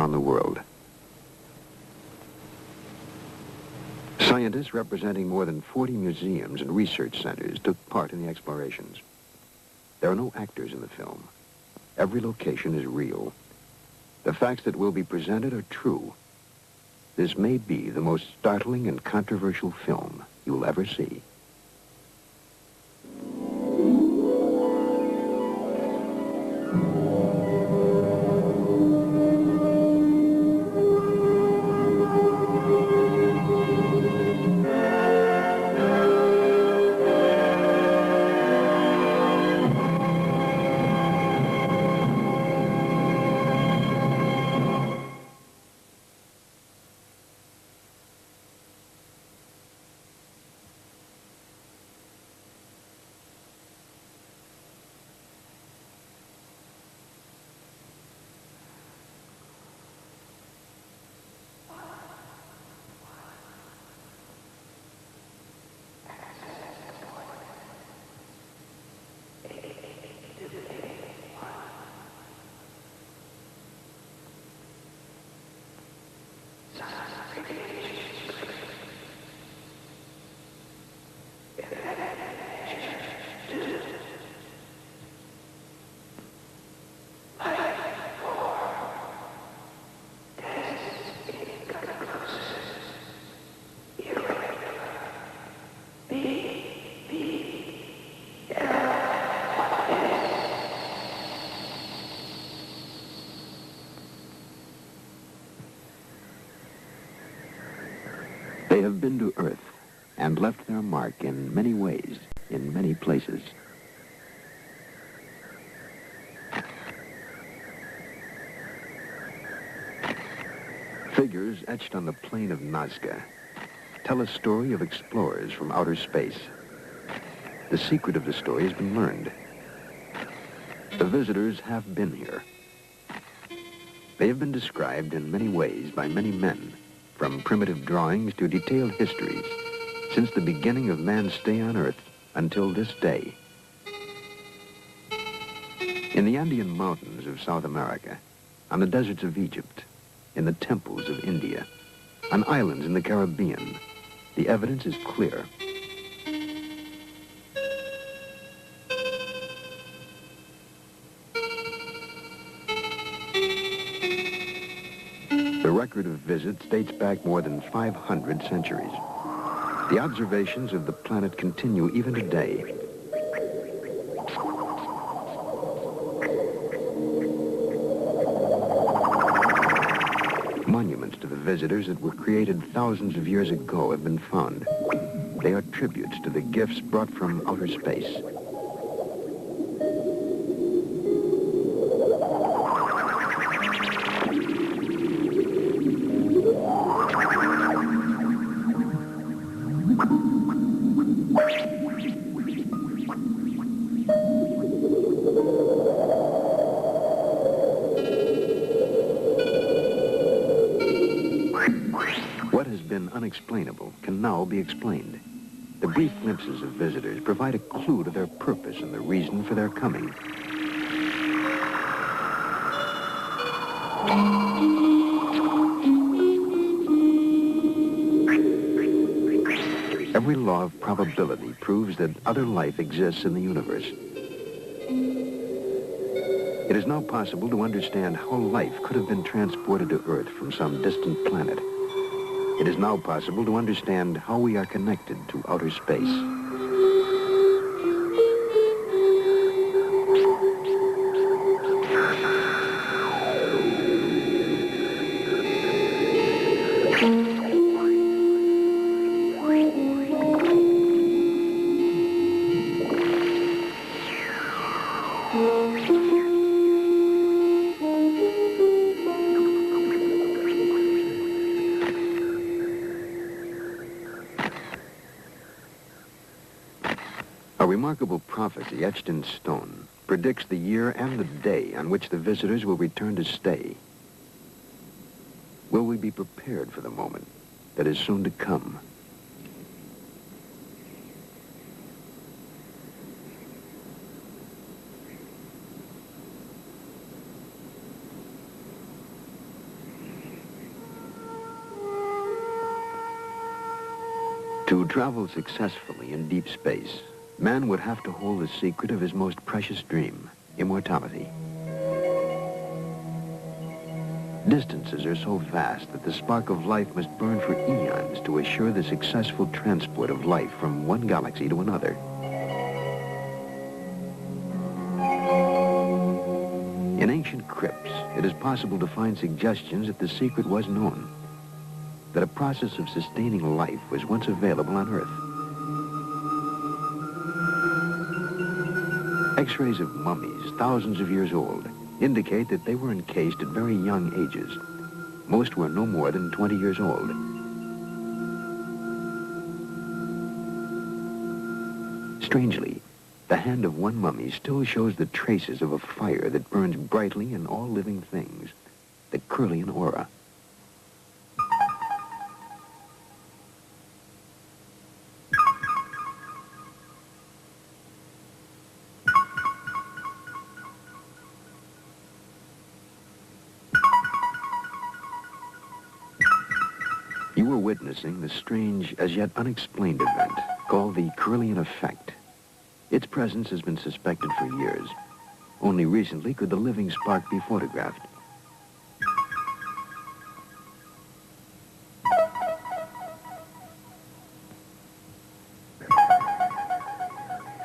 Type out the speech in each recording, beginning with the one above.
around the world. Scientists representing more than 40 museums and research centers took part in the explorations. There are no actors in the film. Every location is real. The facts that will be presented are true. This may be the most startling and controversial film you'll ever see. They have been to Earth and left their mark in many ways, in many places. Figures etched on the plain of Nazca tell a story of explorers from outer space. The secret of the story has been learned. The visitors have been here. They have been described in many ways by many men, from primitive drawings to detailed histories, since the beginning of man's stay on Earth until this day. In the Andean mountains of South America, on the deserts of Egypt, in the temples of India, on islands in the Caribbean, the evidence is clear. The record of visits dates back more than 500 centuries. The observations of the planet continue even today. Monuments to the visitors that were created thousands of years ago have been found. They are tributes to the gifts brought from outer space. What has been unexplainable can now be explained. The brief glimpses of visitors provide a clue to their purpose and the reason for their coming. Every law of probability proves that other life exists in the universe. It is now possible to understand how life could have been transported to Earth from some distant planet. It is now possible to understand how we are connected to outer space. A remarkable prophecy etched in stone predicts the year and the day on which the visitors will return to stay. Will we be prepared for the moment that is soon to come? To travel successfully in deep space, man would have to hold the secret of his most precious dream, immortality. Distances are so vast that the spark of life must burn for eons to assure the successful transport of life from one galaxy to another. In ancient crypts, it is possible to find suggestions that the secret was known, that a process of sustaining life was once available on Earth. X-rays of mummies, thousands of years old, indicate that they were encased at very young ages. Most were no more than 20 years old. Strangely, the hand of one mummy still shows the traces of a fire that burns brightly in all living things, the Kirlian aura. You were witnessing the strange, as yet unexplained event called the Kirlian effect. Its presence has been suspected for years. Only recently could the living spark be photographed.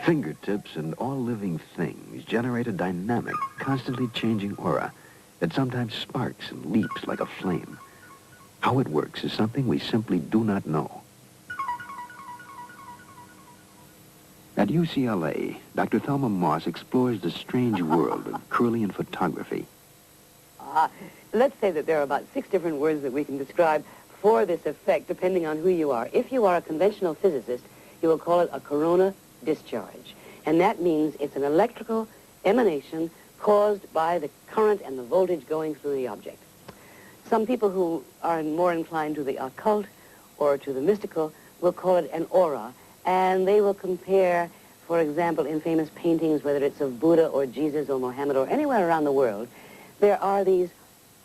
Fingertips and all living things generate a dynamic, constantly changing aura that sometimes sparks and leaps like a flame. How it works is something we simply do not know. At UCLA, Dr. Thelma Moss explores the strange world of Kirlian photography. Let's say that there are about 6 different words that we can describe for this effect, depending on who you are. If you are a conventional physicist, you will call it a corona discharge. And that means it's an electrical emanation caused by the current and the voltage going through the object. Some people who are more inclined to the occult or to the mystical will call it an aura, and they will compare, for example, in famous paintings, whether it's of Buddha or Jesus or Mohammed or anywhere around the world, there are these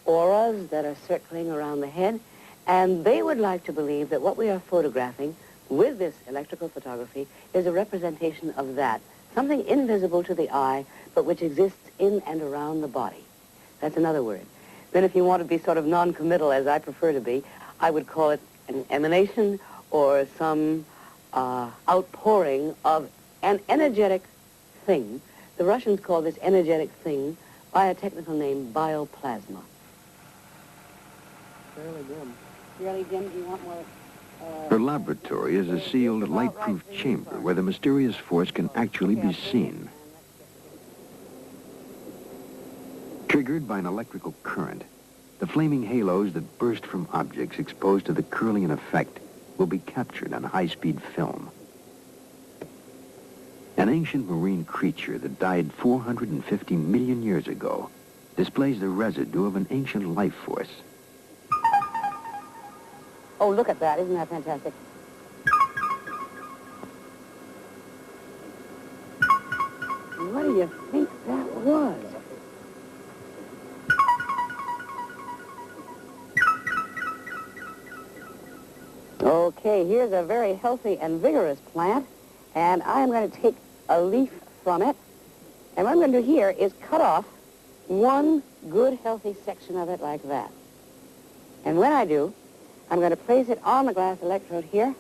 auras that are circling around the head, and they would like to believe that what we are photographing with this electrical photography is a representation of that, something invisible to the eye, but which exists in and around the body. That's another word. Then if you want to be sort of non-committal, as I prefer to be, I would call it an emanation or some outpouring of an energetic thing. The Russians call this energetic thing by a technical name, bioplasma. Fairly dim. Really dim? Do you want more? Her laboratory is a sealed, light-proof chamber where the mysterious force can actually be seen. Triggered by an electrical current, the flaming halos that burst from objects exposed to the Kirlian effect will be captured on high-speed film. An ancient marine creature that died 450 million years ago displays the residue of an ancient life force. Oh, look at that. Isn't that fantastic? What do you think that was? Okay, here's a very healthy and vigorous plant, and I'm going to take a leaf from it, and what I'm going to do here is cut off one good, healthy section of it like that. And when I do, I'm going to place it on the glass electrode here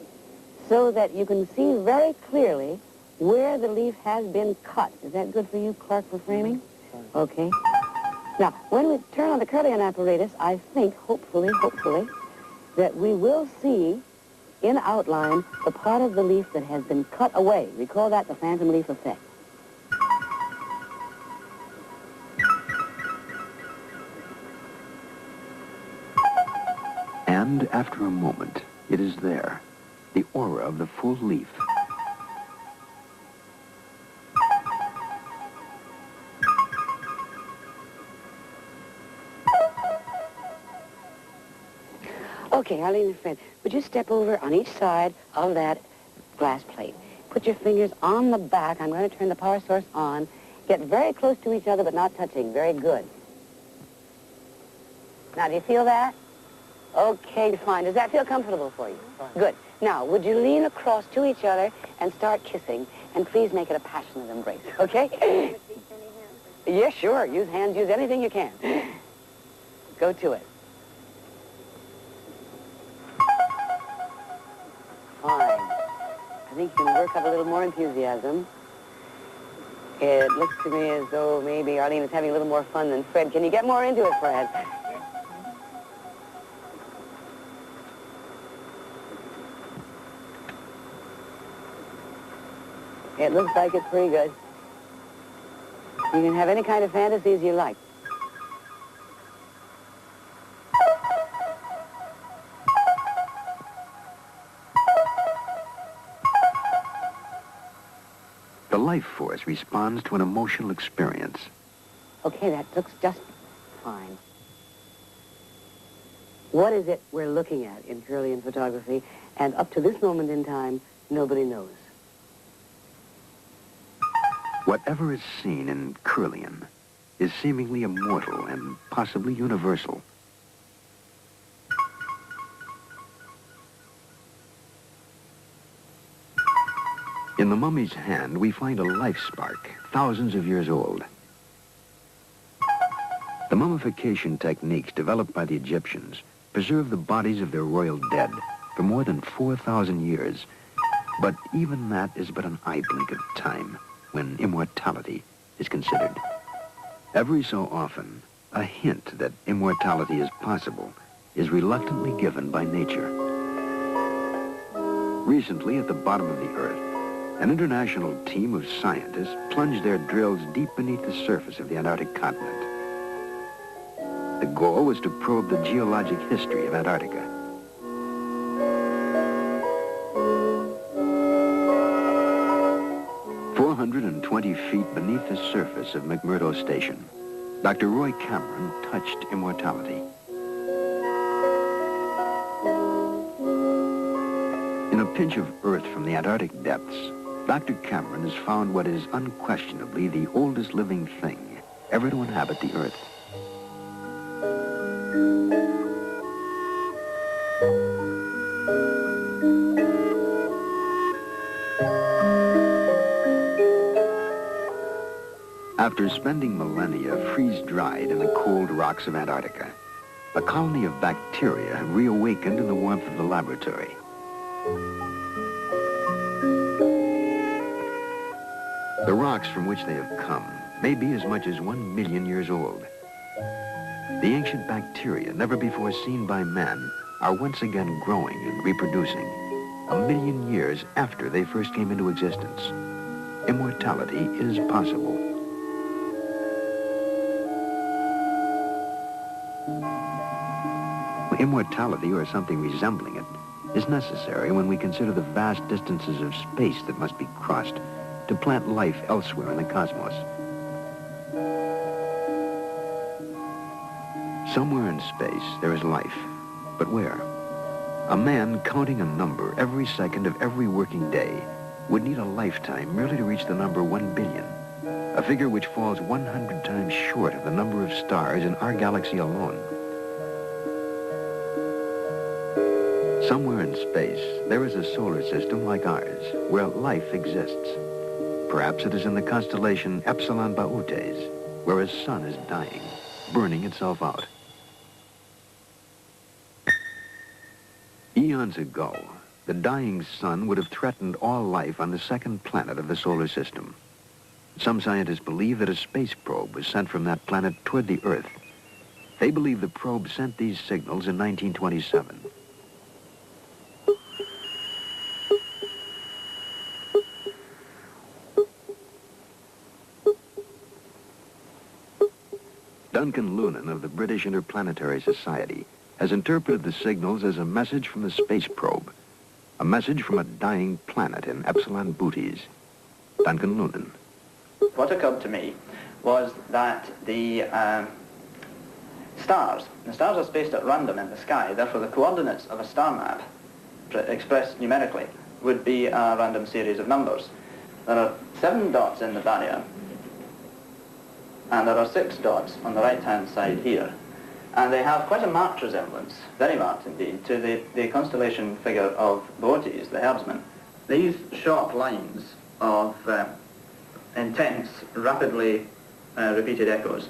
so that you can see very clearly where the leaf has been cut. Is that good for you, Clark, for framing? Okay. Now, when we turn on the Kirlian apparatus, I think, hopefully, that we will see in outline the part of the leaf that has been cut away. We call that the phantom leaf effect. And after a moment, it is there, the aura of the full leaf. Okay, Arlene and Fred, would you step over on each side of that glass plate? Put your fingers on the back. I'm going to turn the power source on. Get very close to each other, but not touching. Very good. Now, do you feel that? Okay, fine. Does that feel comfortable for you? Fine. Good. Now, would you lean across to each other and start kissing? And please make it a passionate embrace, okay? Yeah, sure. Use hands. Use anything you can. Go to it. Fine. I think you can work up a little more enthusiasm. It looks to me as though maybe Arlene is having a little more fun than Fred. Can you get more into it, Fred? It looks like it's pretty good. You can have any kind of fantasies you like. The life force responds to an emotional experience. Okay, that looks just fine. What is it we're looking at in Kirlian photography? And up to this moment in time, nobody knows. Whatever is seen in Kirlian is seemingly immortal and possibly universal. In the mummy's hand, we find a life spark, thousands of years old. The mummification techniques developed by the Egyptians preserved the bodies of their royal dead for more than 4,000 years. But even that is but an eye blink of time when immortality is considered. Every so often, a hint that immortality is possible is reluctantly given by nature. Recently, at the bottom of the Earth, an international team of scientists plunged their drills deep beneath the surface of the Antarctic continent. The goal was to probe the geologic history of Antarctica. 420 feet beneath the surface of McMurdo Station, Dr. Roy Cameron touched immortality. In a pinch of earth from the Antarctic depths, Dr. Cameron has found what is unquestionably the oldest living thing ever to inhabit the Earth. After spending millennia freeze-dried in the cold rocks of Antarctica, a colony of bacteria have reawakened in the warmth of the laboratory. The rocks from which they have come may be as much as 1 million years old. The ancient bacteria, never before seen by man, are once again growing and reproducing, 1 million years after they first came into existence. Immortality is possible. Immortality, or something resembling it, is necessary when we consider the vast distances of space that must be crossed to plant life elsewhere in the cosmos. Somewhere in space, there is life. But where? A man counting a number every second of every working day would need a lifetime merely to reach the number 1 billion, a figure which falls 100 times short of the number of stars in our galaxy alone. Somewhere in space, there is a solar system like ours, where life exists. Perhaps it is in the constellation Epsilon Bautes, where a sun is dying, burning itself out. Eons ago, the dying sun would have threatened all life on the second planet of the solar system. Some scientists believe that a space probe was sent from that planet toward the Earth. They believe the probe sent these signals in 1927. Duncan Lunan of the British Interplanetary Society has interpreted the signals as a message from the space probe, a message from a dying planet in Epsilon Bautes. Duncan Lunan. What occurred to me was that the stars are spaced at random in the sky, therefore the coordinates of a star map, expressed numerically, would be a random series of numbers. There are 7 dots in the barrier, and there are 6 dots on the right-hand side here. And they have quite a marked resemblance, very marked indeed, to the constellation figure of THE.VHS.VAULT, the herdsman. These short lines of intense, rapidly repeated echoes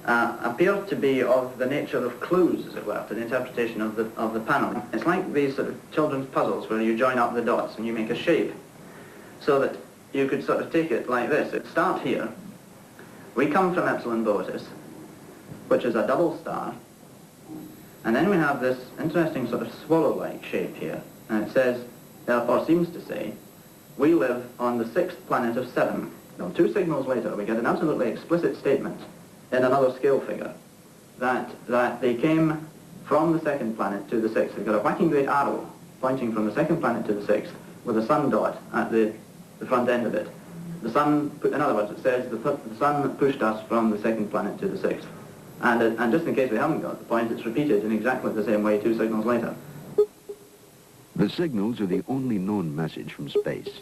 appear to be of the nature of clues, as it were, to the interpretation of the panel. It's like these sort of children's puzzles where you join up the dots and you make a shape, so that you could sort of take it like this. It starts here. We come from Epsilon Bovis, which is a double star, and then we have this interesting sort of swallow-like shape here, and it says, or seems to say, we live on the 6th planet of 7. Now, 2 signals later, we get an absolutely explicit statement in another scale figure that they came from the 2nd planet to the 6th. They've got a whacking great arrow pointing from the 2nd planet to the 6th with a sun dot at the front end of it. The sun, in other words, it says the sun pushed us from the 2nd planet to the 6th. And just in case we haven't got the point, it's repeated in exactly the same way 2 signals later. The signals are the only known message from space.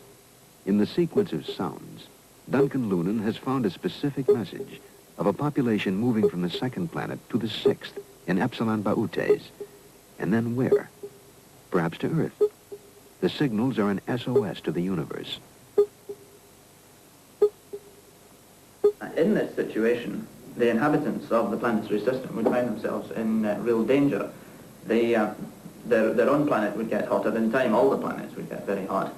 In the sequence of sounds, Duncan Lunan has found a specific message of a population moving from the 2nd planet to the 6th in Epsilon Bautes. And then where? Perhaps to Earth. The signals are an SOS to the universe. In this situation, the inhabitants of the planetary system would find themselves in real danger. Their own planet would get hotter. In time, all the planets would get very hot.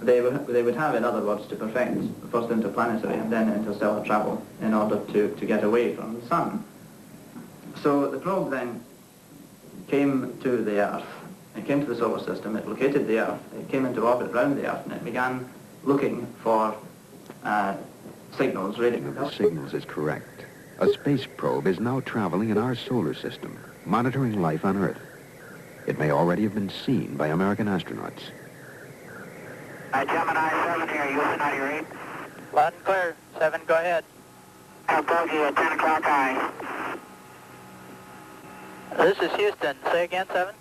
They would have, in other words, to perfect first interplanetary and then interstellar travel in order to get away from the sun. So the probe then came to the Earth. It came to the solar system. It located the Earth. It came into orbit around the Earth, and it began looking for signals, radio. The signals is correct. A space probe is now traveling in our solar system, monitoring life on Earth. It may already have been seen by American astronauts. Gemini 7 here, Houston, out of your 8. Loud and clear. 7, go ahead. Bogey at 10 o'clock high. This is Houston. Say again, 7.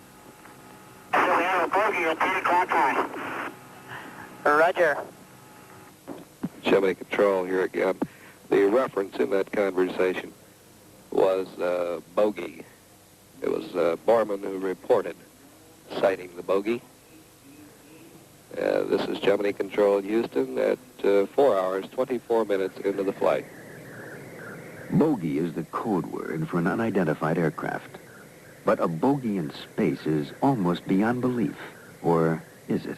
So we have a bogey at 10 o'clock high. Roger. Gemini Control here again. The reference in that conversation was bogey. It was Borman who reported sighting the bogey. This is Gemini Control Houston at 4 hours, 24 minutes into the flight. Bogey is the code word for an unidentified aircraft. But a bogey in space is almost beyond belief. Or is it?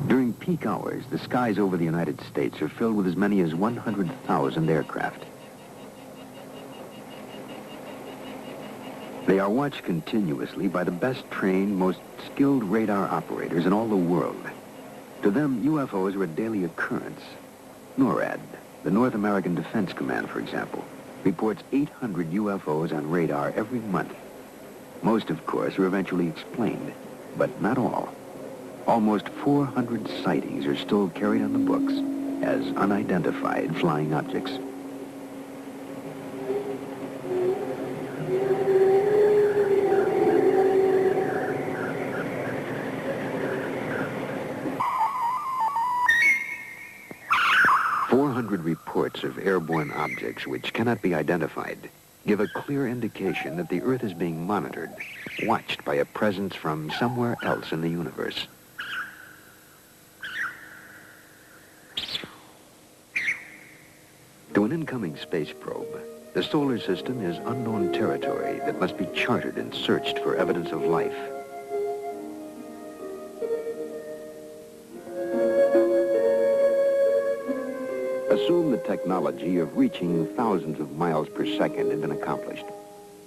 During peak hours, the skies over the United States are filled with as many as 100,000 aircraft. They are watched continuously by the best trained, most skilled radar operators in all the world. To them, UFOs are a daily occurrence. NORAD, the North American Defense Command, for example, reports 800 UFOs on radar every month. Most, of course, are eventually explained, but not all. Almost 400 sightings are still carried on the books as unidentified flying objects. Reports of airborne objects which cannot be identified give a clear indication that the Earth is being monitored, watched by a presence from somewhere else in the universe. To an incoming space probe, the solar system is unknown territory that must be charted and searched for evidence of life. Assume the technology of reaching thousands of miles per second had been accomplished,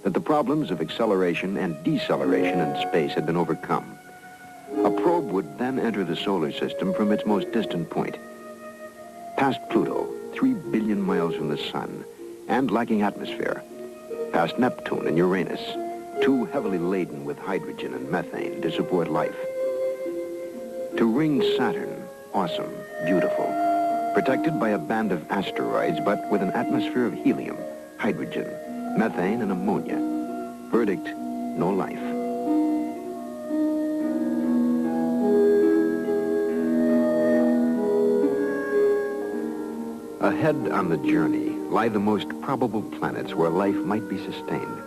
that the problems of acceleration and deceleration in space had been overcome. A probe would then enter the solar system from its most distant point, past Pluto, 3 billion miles from the sun, and lacking atmosphere, past Neptune and Uranus, 2 heavily laden with hydrogen and methane to support life. To ring Saturn, awesome, beautiful, protected by a band of asteroids, but with an atmosphere of helium, hydrogen, methane, and ammonia. Verdict, no life. Ahead on the journey lie the most probable planets where life might be sustained.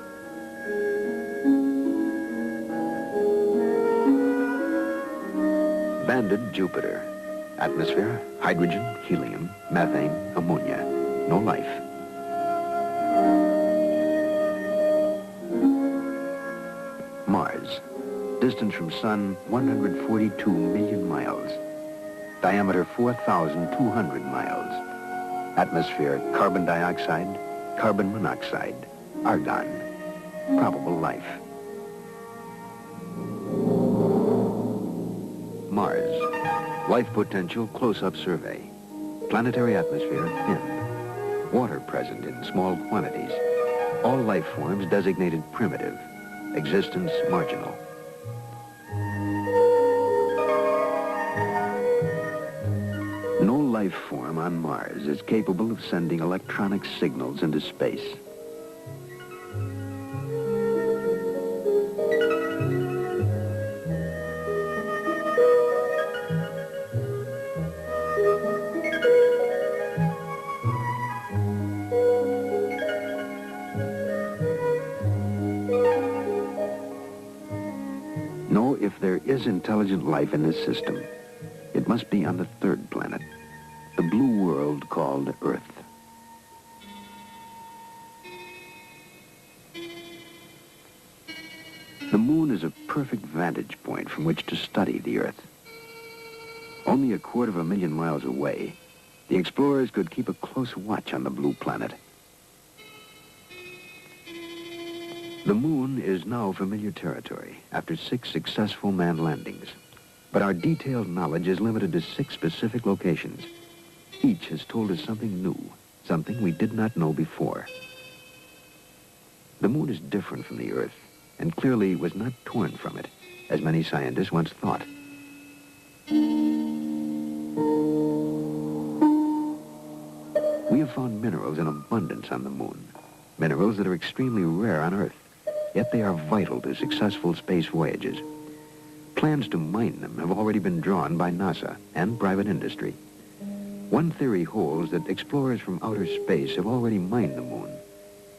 Banded Jupiter. Atmosphere, hydrogen, helium, methane, ammonia. No life. Mars. Distance from Sun, 142 million miles. Diameter, 4,200 miles. Atmosphere, carbon dioxide, carbon monoxide, argon. Probable life. Mars. Life potential close-up survey. Planetary atmosphere thin. Water present in small quantities. All life forms designated primitive. Existence marginal. No life form on Mars is capable of sending electronic signals into space. No, if there is intelligent life in this system, it must be on the third planet, the blue world called Earth. The moon is a perfect vantage point from which to study the Earth. Only 250,000 miles away, the explorers could keep a close watch on the blue planet. The moon is now familiar territory after 6 successful manned landings. But our detailed knowledge is limited to 6 specific locations. Each has told us something new, something we did not know before. The moon is different from the Earth, and clearly was not torn from it, as many scientists once thought. We have found minerals in abundance on the moon, minerals that are extremely rare on Earth, yet they are vital to successful space voyages. Plans to mine them have already been drawn by NASA and private industry. One theory holds that explorers from outer space have already mined the moon,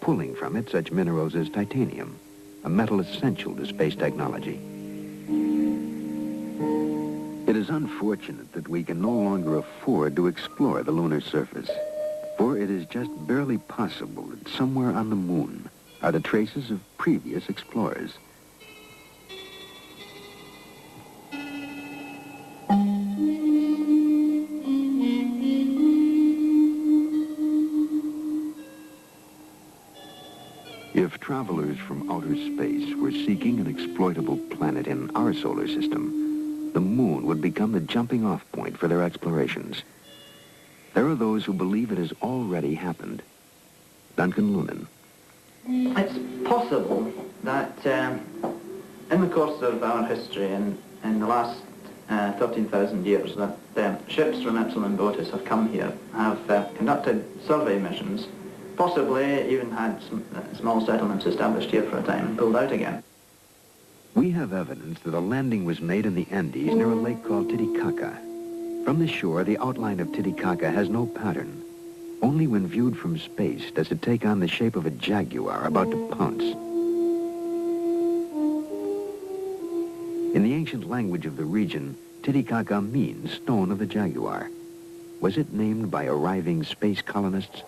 pulling from it such minerals as titanium, a metal essential to space technology. It is unfortunate that we can no longer afford to explore the lunar surface, for it is just barely possible that somewhere on the moon are the traces of previous explorers. If travelers from outer space were seeking an exploitable planet in our solar system, the moon would become the jumping-off point for their explorations. There are those who believe it has already happened. Duncan Lunan. It's possible that in the course of our history in the last 13,000 years that ships from Epsilon Botis have come here, have conducted survey missions, possibly even had small settlements established here for a time and pulled out again. We have evidence that a landing was made in the Andes near a lake called Titicaca. From the shore, the outline of Titicaca has no pattern. Only when viewed from space does it take on the shape of a jaguar about to pounce. In the ancient language of the region, Titicaca means stone of the jaguar. Was it named by arriving space colonists?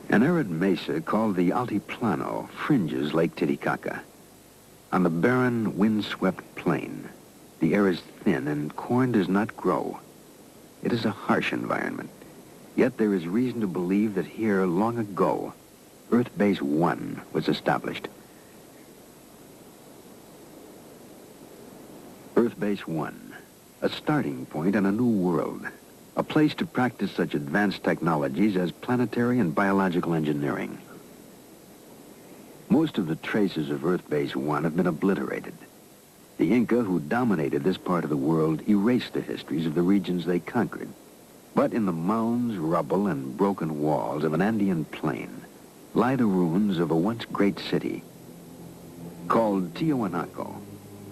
An arid mesa called the Altiplano fringes Lake Titicaca. On the barren, wind-swept plain, the air is thin and corn does not grow. It is a harsh environment, yet there is reason to believe that here, long ago, Earth Base 1 was established. Earth Base 1, a starting point on a new world, a place to practice such advanced technologies as planetary and biological engineering. Most of the traces of Earth Base 1 have been obliterated. The Inca who dominated this part of the world erased the histories of the regions they conquered. But in the mounds, rubble, and broken walls of an Andean plain lie the ruins of a once great city called Tiwanaku,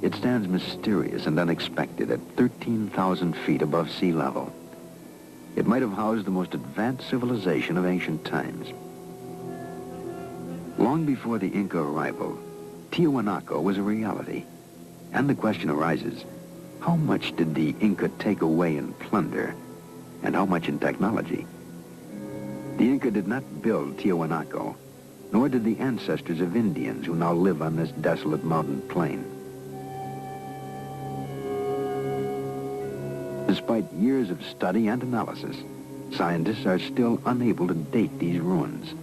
It stands mysterious and unexpected at 13,000 feet above sea level. It might have housed the most advanced civilization of ancient times. Long before the Inca arrival, Tiwanaku was a reality. And the question arises, how much did the Inca take away in plunder, and how much in technology? The Inca did not build Tiwanaku, nor did the ancestors of Indians who now live on this desolate mountain plain. Despite years of study and analysis, scientists are still unable to date these ruins.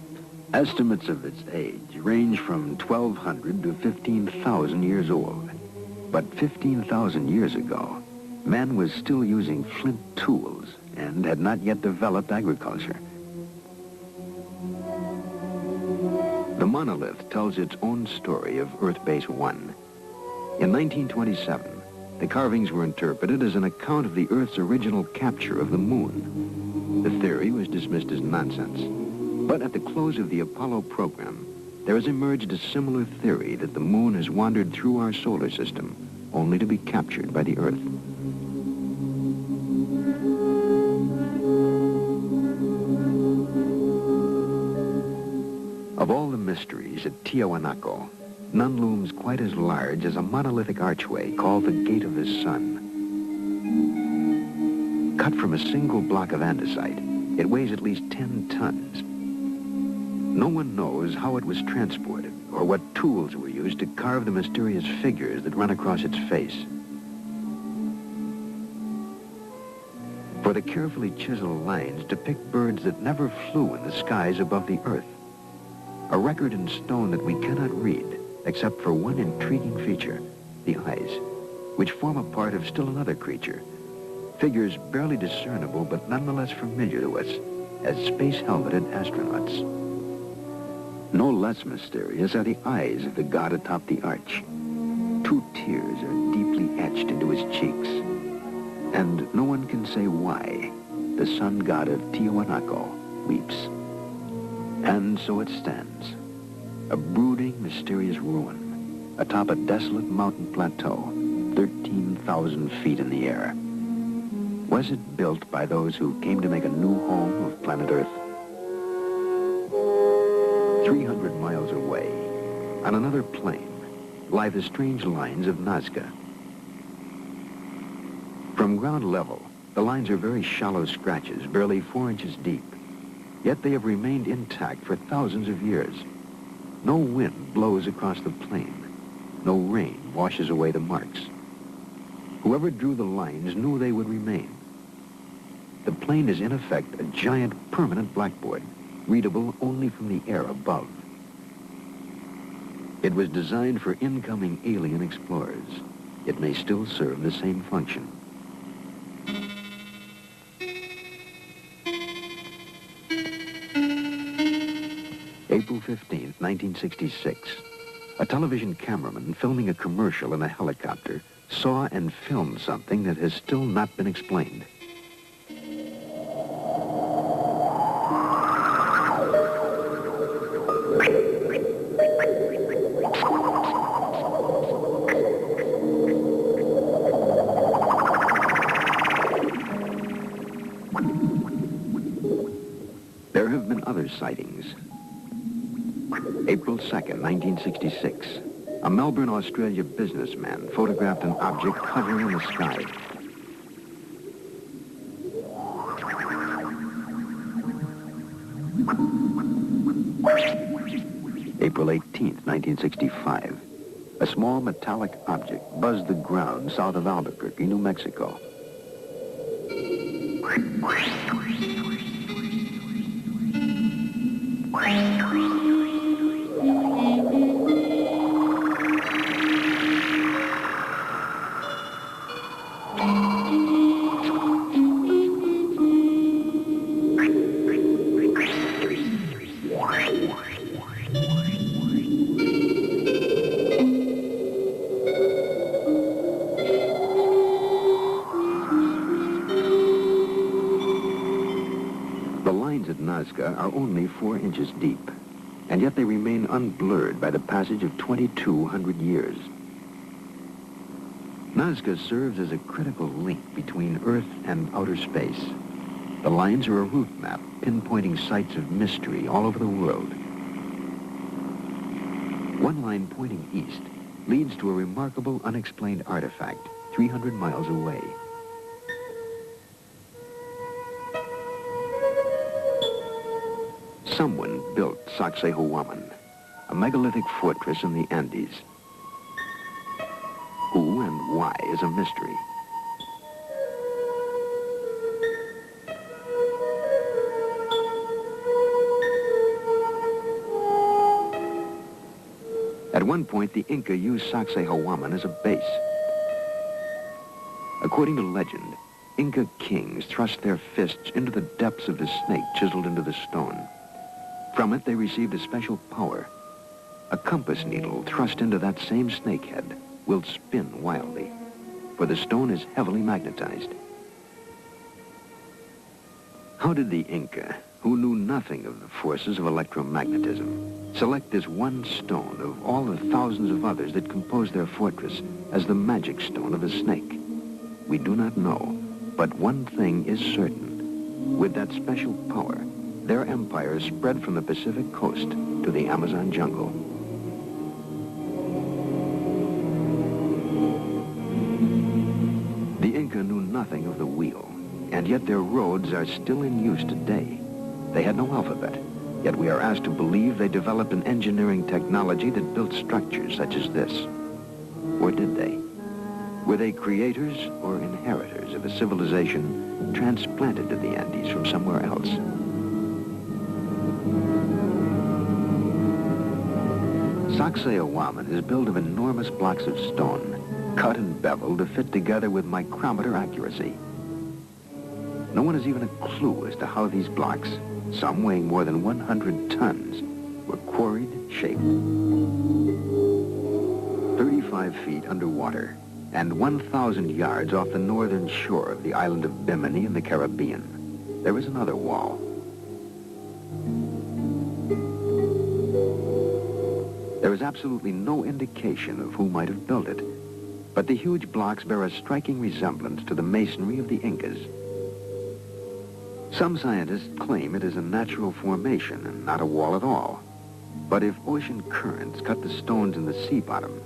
Estimates of its age range from 1,200 to 15,000 years old. But 15,000 years ago, man was still using flint tools and had not yet developed agriculture. The monolith tells its own story of Earth Base 1. In 1927, the carvings were interpreted as an account of the Earth's original capture of the moon. The theory was dismissed as nonsense. But at the close of the Apollo program, there has emerged a similar theory that the moon has wandered through our solar system, only to be captured by the Earth. Of all the mysteries at Tiwanaku, none looms quite as large as a monolithic archway called the Gate of the Sun. Cut from a single block of andesite, it weighs at least 10 tons. No one knows how it was transported or what tools were used to carve the mysterious figures that run across its face. For the carefully chiseled lines depict birds that never flew in the skies above the Earth. A record in stone that we cannot read, except for one intriguing feature, the eyes, which form a part of still another creature. Figures barely discernible, but nonetheless familiar to us as space-helmeted astronauts. No less mysterious are the eyes of the god atop the arch. 2 tears are deeply etched into his cheeks. And no one can say why the sun god of Tiwanaku weeps. And so it stands, a brooding, mysterious ruin atop a desolate mountain plateau, 13,000 feet in the air. Was it built by those who came to make a new home of planet Earth? 300 miles away, on another plain, lie the strange lines of Nazca. From ground level, the lines are very shallow scratches, barely 4 inches deep. Yet they have remained intact for thousands of years. No wind blows across the plain. No rain washes away the marks. Whoever drew the lines knew they would remain. The plain is in effect a giant permanent blackboard, readable only from the air above. It was designed for incoming alien explorers. It may still serve the same function. April 15th, 1966. A television cameraman filming a commercial in a helicopter saw and filmed something that has still not been explained. There have been other sightings. April 2nd, 1966. A Melbourne, Australia businessman photographed an object hovering in the sky. April 18th, 1965. A small metallic object buzzed the ground south of Albuquerque, New Mexico. The lines at Nazca are only 4 inches deep, and yet they remain unblurred by the passage of 2,200 years. Nazca serves as a critical link between Earth and outer space. The lines are a route map pinpointing sites of mystery all over the world. One line pointing east leads to a remarkable unexplained artifact 300 miles away. Someone built Sacsayhuaman, a megalithic fortress in the Andes. Who and why is a mystery. At one point, the Inca used Sacsayhuaman as a base. According to legend, Inca kings thrust their fists into the depths of the snake chiseled into the stone. From it, they received a special power. A compass needle thrust into that same snakehead will spin wildly, for the stone is heavily magnetized. How did the Inca, who knew nothing of the forces of electromagnetism, select this one stone of all the thousands of others that composed their fortress as the magic stone of the snake? We do not know, but one thing is certain. With that special power, their empire spread from the Pacific coast to the Amazon jungle. The Inca knew nothing of the wheel, and yet their roads are still in use today. They had no alphabet, yet we are asked to believe they developed an engineering technology that built structures such as this. Or did they? Were they creators or inheritors of a civilization transplanted to the Andes from somewhere else? Sacsayhuaman is built of enormous blocks of stone, cut and beveled to fit together with micrometer accuracy. No one has even a clue as to how these blocks, some weighing more than 100 tons, were quarried, shaped. 35 feet underwater and 1,000 yards off the northern shore of the island of Bimini in the Caribbean, there is another wall. There is absolutely no indication of who might have built it, but the huge blocks bear a striking resemblance to the masonry of the Incas. Some scientists claim it is a natural formation and not a wall at all. But if ocean currents cut the stones in the sea bottom,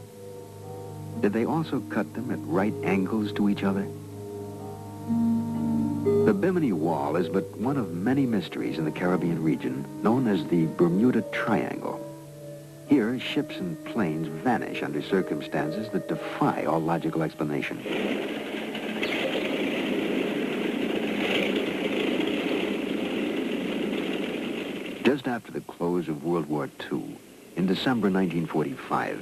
did they also cut them at right angles to each other? The Bimini Wall is but one of many mysteries in the Caribbean region, known as the Bermuda Triangle. Here, ships and planes vanish under circumstances that defy all logical explanation. Just after the close of World War II, in December 1945,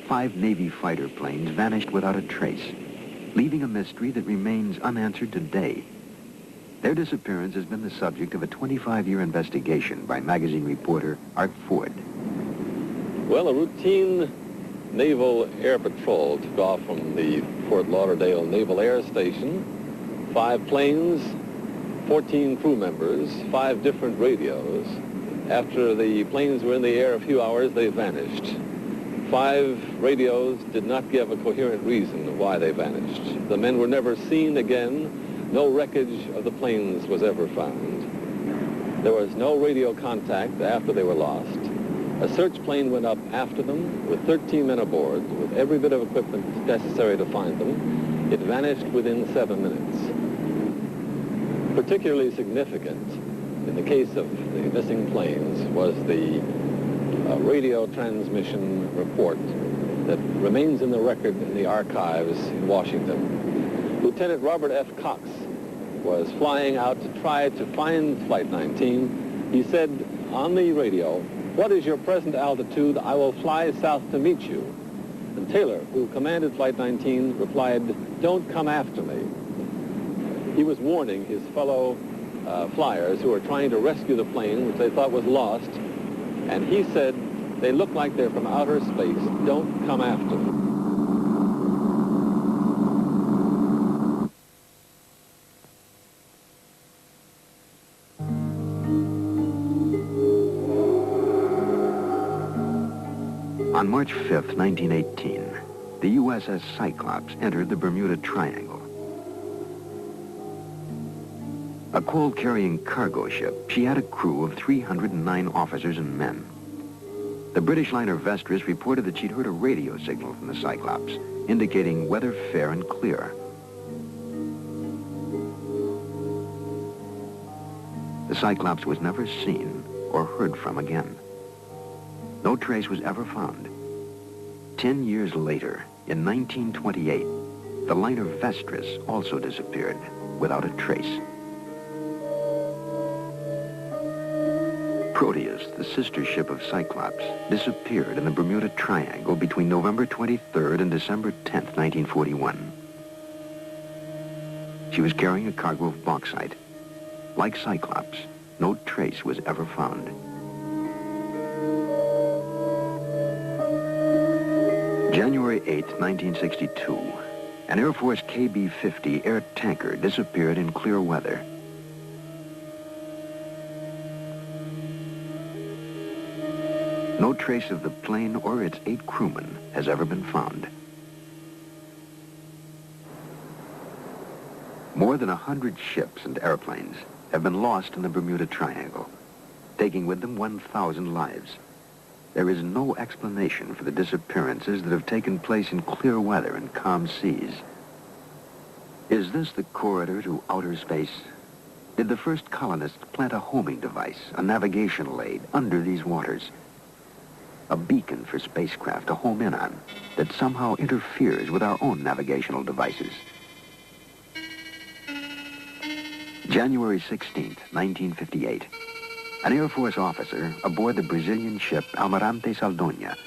5 Navy fighter planes vanished without a trace, leaving a mystery that remains unanswered today. Their disappearance has been the subject of a 25-year investigation by magazine reporter Art Ford. Well, a routine naval air patrol took off from the Fort Lauderdale Naval Air Station. 5 planes, 14 crew members, 5 different radios. After the planes were in the air a few hours, they vanished. 5 radios did not give a coherent reason why they vanished. The men were never seen again. No wreckage of the planes was ever found. There was no radio contact after they were lost. A search plane went up after them with 13 men aboard, with every bit of equipment necessary to find them. It vanished within 7 minutes. Particularly significant in the case of the missing planes was the radio transmission report that remains in the record in the archives in Washington. Lieutenant Robert F. Cox was flying out to try to find Flight 19. He said on the radio, "What is your present altitude? I will fly south to meet you." And Taylor, who commanded Flight 19, replied, "Don't come after me." He was warning his fellow flyers who were trying to rescue the plane, which they thought was lost, and he said, "They look like they're from outer space. Don't come after them." On March 5th, 1918, the USS Cyclops entered the Bermuda Triangle. A coal-carrying cargo ship, she had a crew of 309 officers and men. The British liner Vestris reported that she'd heard a radio signal from the Cyclops, indicating weather fair and clear. The Cyclops was never seen or heard from again. No trace was ever found. 10 years later, in 1928, the liner Vestris also disappeared without a trace. Proteus, the sister ship of Cyclops, disappeared in the Bermuda Triangle between November 23rd and December 10th, 1941. She was carrying a cargo of bauxite. Like Cyclops, no trace was ever found. January 8, 1962, an Air Force KB-50 air tanker disappeared in clear weather. No trace of the plane or its 8 crewmen has ever been found. More than 100 ships and airplanes have been lost in the Bermuda Triangle, taking with them 1,000 lives. There is no explanation for the disappearances that have taken place in clear weather and calm seas. Is this the corridor to outer space? Did the first colonists plant a homing device, a navigational aid, under these waters? A beacon for spacecraft to home in on that somehow interferes with our own navigational devices. January 16th, 1958. An Air Force officer aboard the Brazilian ship Almirante Saldanha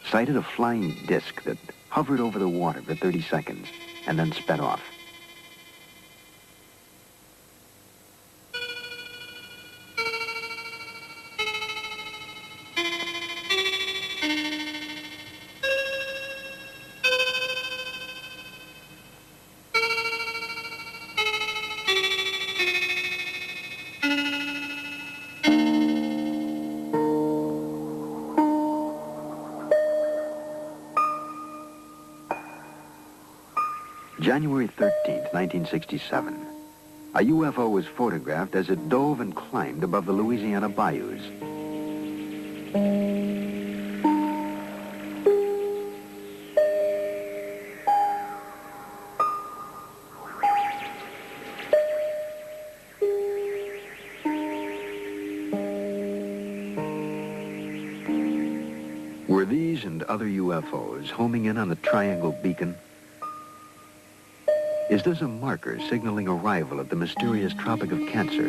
sighted a flying disc that hovered over the water for 30 seconds and then sped off. January 13th, 1967. A UFO was photographed as it dove and climbed above the Louisiana bayous. Were these and other UFOs homing in on the Triangle Beacon? Is this a marker signaling arrival at the mysterious Tropic of Cancer?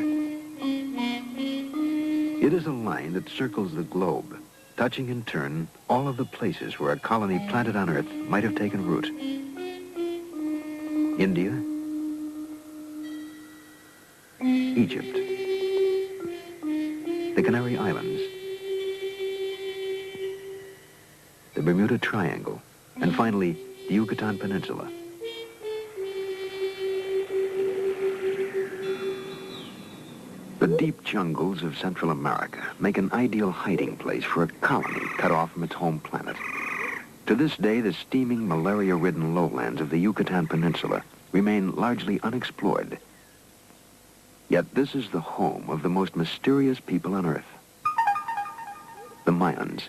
It is a line that circles the globe, touching in turn all of the places where a colony planted on Earth might have taken root. India, Egypt, the Canary Islands, the Bermuda Triangle, and finally, the Yucatan Peninsula. The deep jungles of Central America make an ideal hiding place for a colony cut off from its home planet. To this day, the steaming, malaria-ridden lowlands of the Yucatan Peninsula remain largely unexplored. Yet this is the home of the most mysterious people on Earth, the Mayans.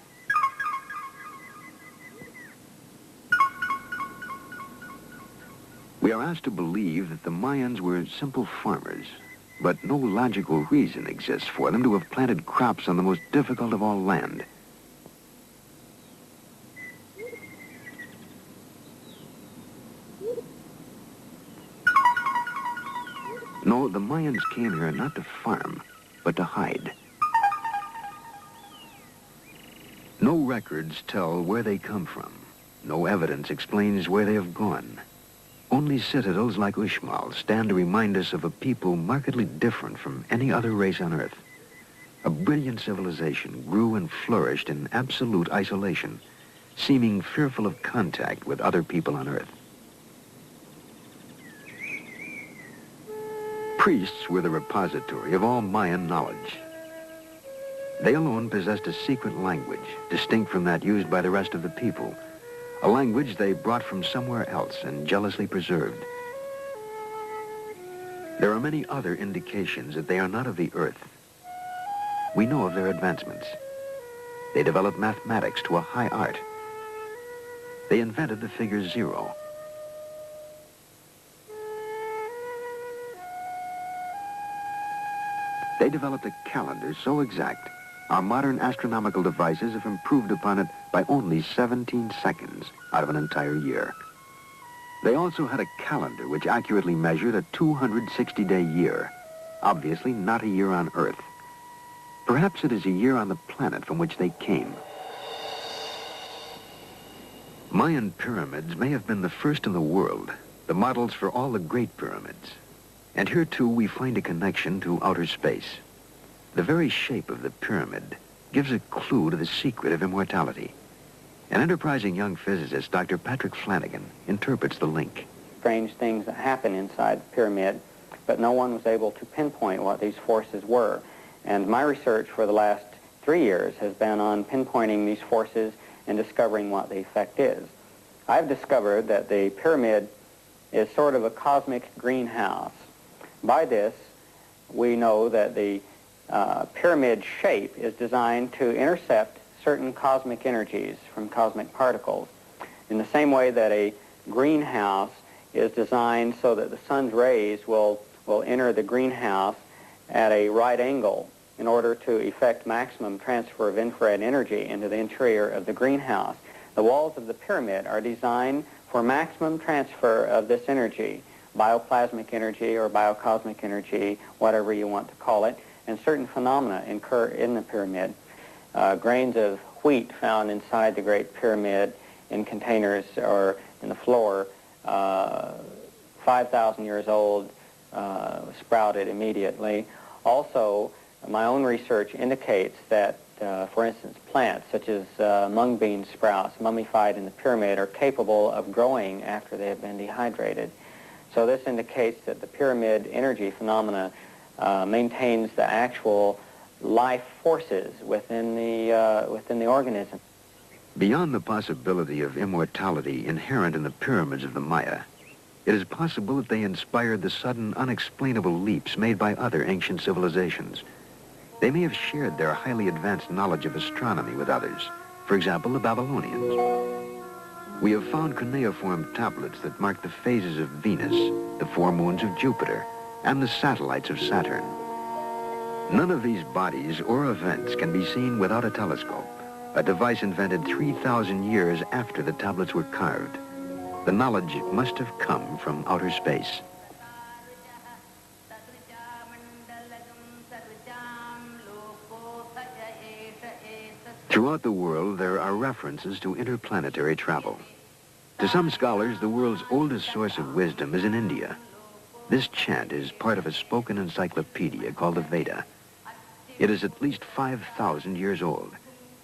We are asked to believe that the Mayans were simple farmers, but no logical reason exists for them to have planted crops on the most difficult of all land. No, the Mayans came here not to farm, but to hide. No records tell where they come from. No evidence explains where they have gone. Only citadels like Uxmal stand to remind us of a people markedly different from any other race on Earth. A brilliant civilization grew and flourished in absolute isolation, seeming fearful of contact with other people on Earth. Priests were the repository of all Mayan knowledge. They alone possessed a secret language, distinct from that used by the rest of the people, a language they brought from somewhere else and jealously preserved. There are many other indications that they are not of the Earth. We know of their advancements. They developed mathematics to a high art. They invented the figure 0. They developed a calendar so exact, our modern astronomical devices have improved upon it by only 17 seconds out of an entire year. They also had a calendar which accurately measured a 260-day year, obviously not a year on Earth. Perhaps it is a year on the planet from which they came. Mayan pyramids may have been the first in the world, the models for all the great pyramids. And here, too, we find a connection to outer space. The very shape of the pyramid gives a clue to the secret of immortality. An enterprising young physicist, Dr. Patrick Flanagan, interprets the link. Strange things that happen inside the pyramid, but no one was able to pinpoint what these forces were. And my research for the last 3 years has been on pinpointing these forces and discovering what the effect is. I've discovered that the pyramid is sort of a cosmic greenhouse. By this, we know that the pyramid shape is designed to intercept certain cosmic energies from cosmic particles, in the same way that a greenhouse is designed so that the sun's rays will enter the greenhouse at a right angle in order to effect maximum transfer of infrared energy into the interior of the greenhouse. The walls of the pyramid are designed for maximum transfer of this energy, bioplasmic energy or biocosmic energy, whatever you want to call it, and certain phenomena occur in the pyramid. Grains of wheat found inside the Great Pyramid in containers or in the floor, 5,000 years old, sprouted immediately. Also, my own research indicates that, for instance, plants such as mung bean sprouts mummified in the pyramid are capable of growing after they have been dehydrated. So this indicates that the pyramid energy phenomena maintains the actual life forces within the organism. Beyond the possibility of immortality inherent in the pyramids of the Maya, it is possible that they inspired the sudden, unexplainable leaps made by other ancient civilizations. They may have shared their highly advanced knowledge of astronomy with others, for example, the Babylonians. We have found cuneiform tablets that mark the phases of Venus, the 4 moons of Jupiter, and the satellites of Saturn. None of these bodies or events can be seen without a telescope, a device invented 3,000 years after the tablets were carved. The knowledge must have come from outer space. Throughout the world, there are references to interplanetary travel. To some scholars, the world's oldest source of wisdom is in India. This chant is part of a spoken encyclopedia called the Veda. It is at least 5,000 years old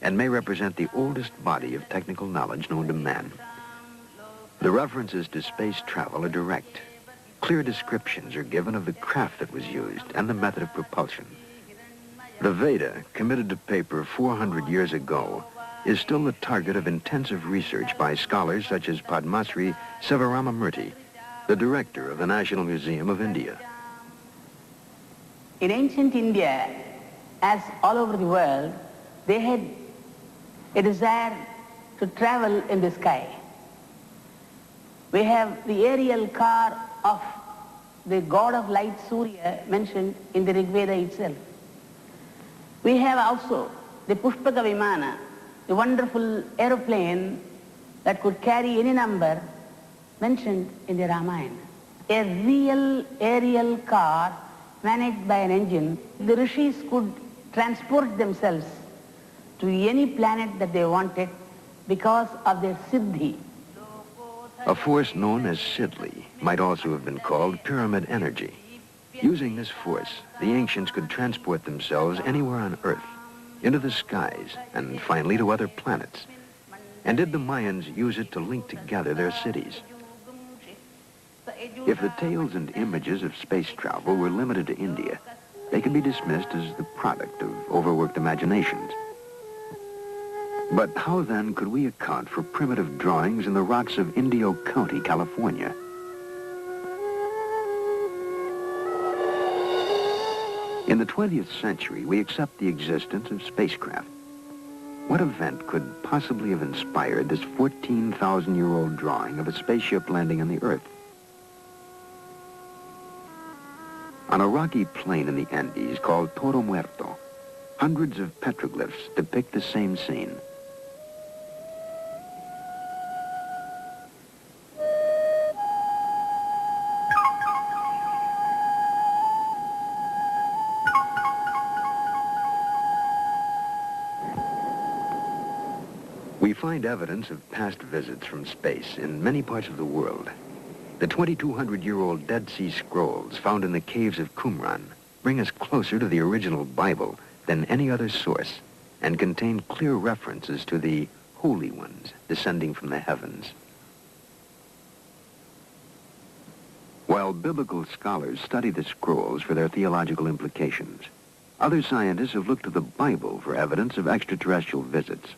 and may represent the oldest body of technical knowledge known to man. The references to space travel are direct. Clear descriptions are given of the craft that was used and the method of propulsion. The Veda, committed to paper 400 years ago, is still the target of intensive research by scholars such as Padmasri Sivaramamurthy, the director of the National Museum of India. In ancient India, as all over the world, they had a desire to travel in the sky. We have the aerial car of the god of light Surya mentioned in the Rig Veda itself. We have also the Pushpaka Vimana, the wonderful aeroplane that could carry any number mentioned in the Ramayana. A real aerial car managed by an engine. The rishis could transport themselves to any planet that they wanted because of their siddhi. A force known as Siddhi might also have been called pyramid energy. Using this force, the ancients could transport themselves anywhere on Earth, into the skies, and finally to other planets. And did the Mayans use it to link together their cities? If the tales and images of space travel were limited to India, they could be dismissed as the product of overworked imaginations. But how then could we account for primitive drawings in the rocks of Indio County, California? In the 20th century, we accept the existence of spacecraft. What event could possibly have inspired this 14,000-year-old drawing of a spaceship landing on the Earth? On a rocky plain in the Andes called Toro Muerto, hundreds of petroglyphs depict the same scene. We find evidence of past visits from space in many parts of the world. The 2,200-year-old Dead Sea Scrolls found in the caves of Qumran bring us closer to the original Bible than any other source and contain clear references to the holy ones descending from the heavens. While biblical scholars study the scrolls for their theological implications, other scientists have looked to the Bible for evidence of extraterrestrial visits.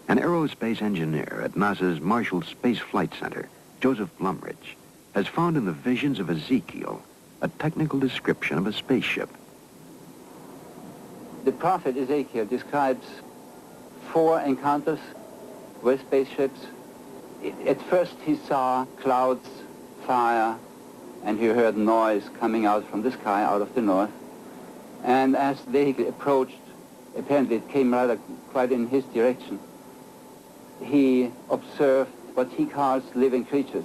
An aerospace engineer at NASA's Marshall Space Flight Center, Joseph Blumrich, has found in the visions of Ezekiel a technical description of a spaceship. The prophet Ezekiel describes 4 encounters with spaceships. At first he saw clouds, fire, and he heard noise coming out from the sky out of the north. And as they approached, apparently it came rather quite in his direction, he observed what he calls living creatures.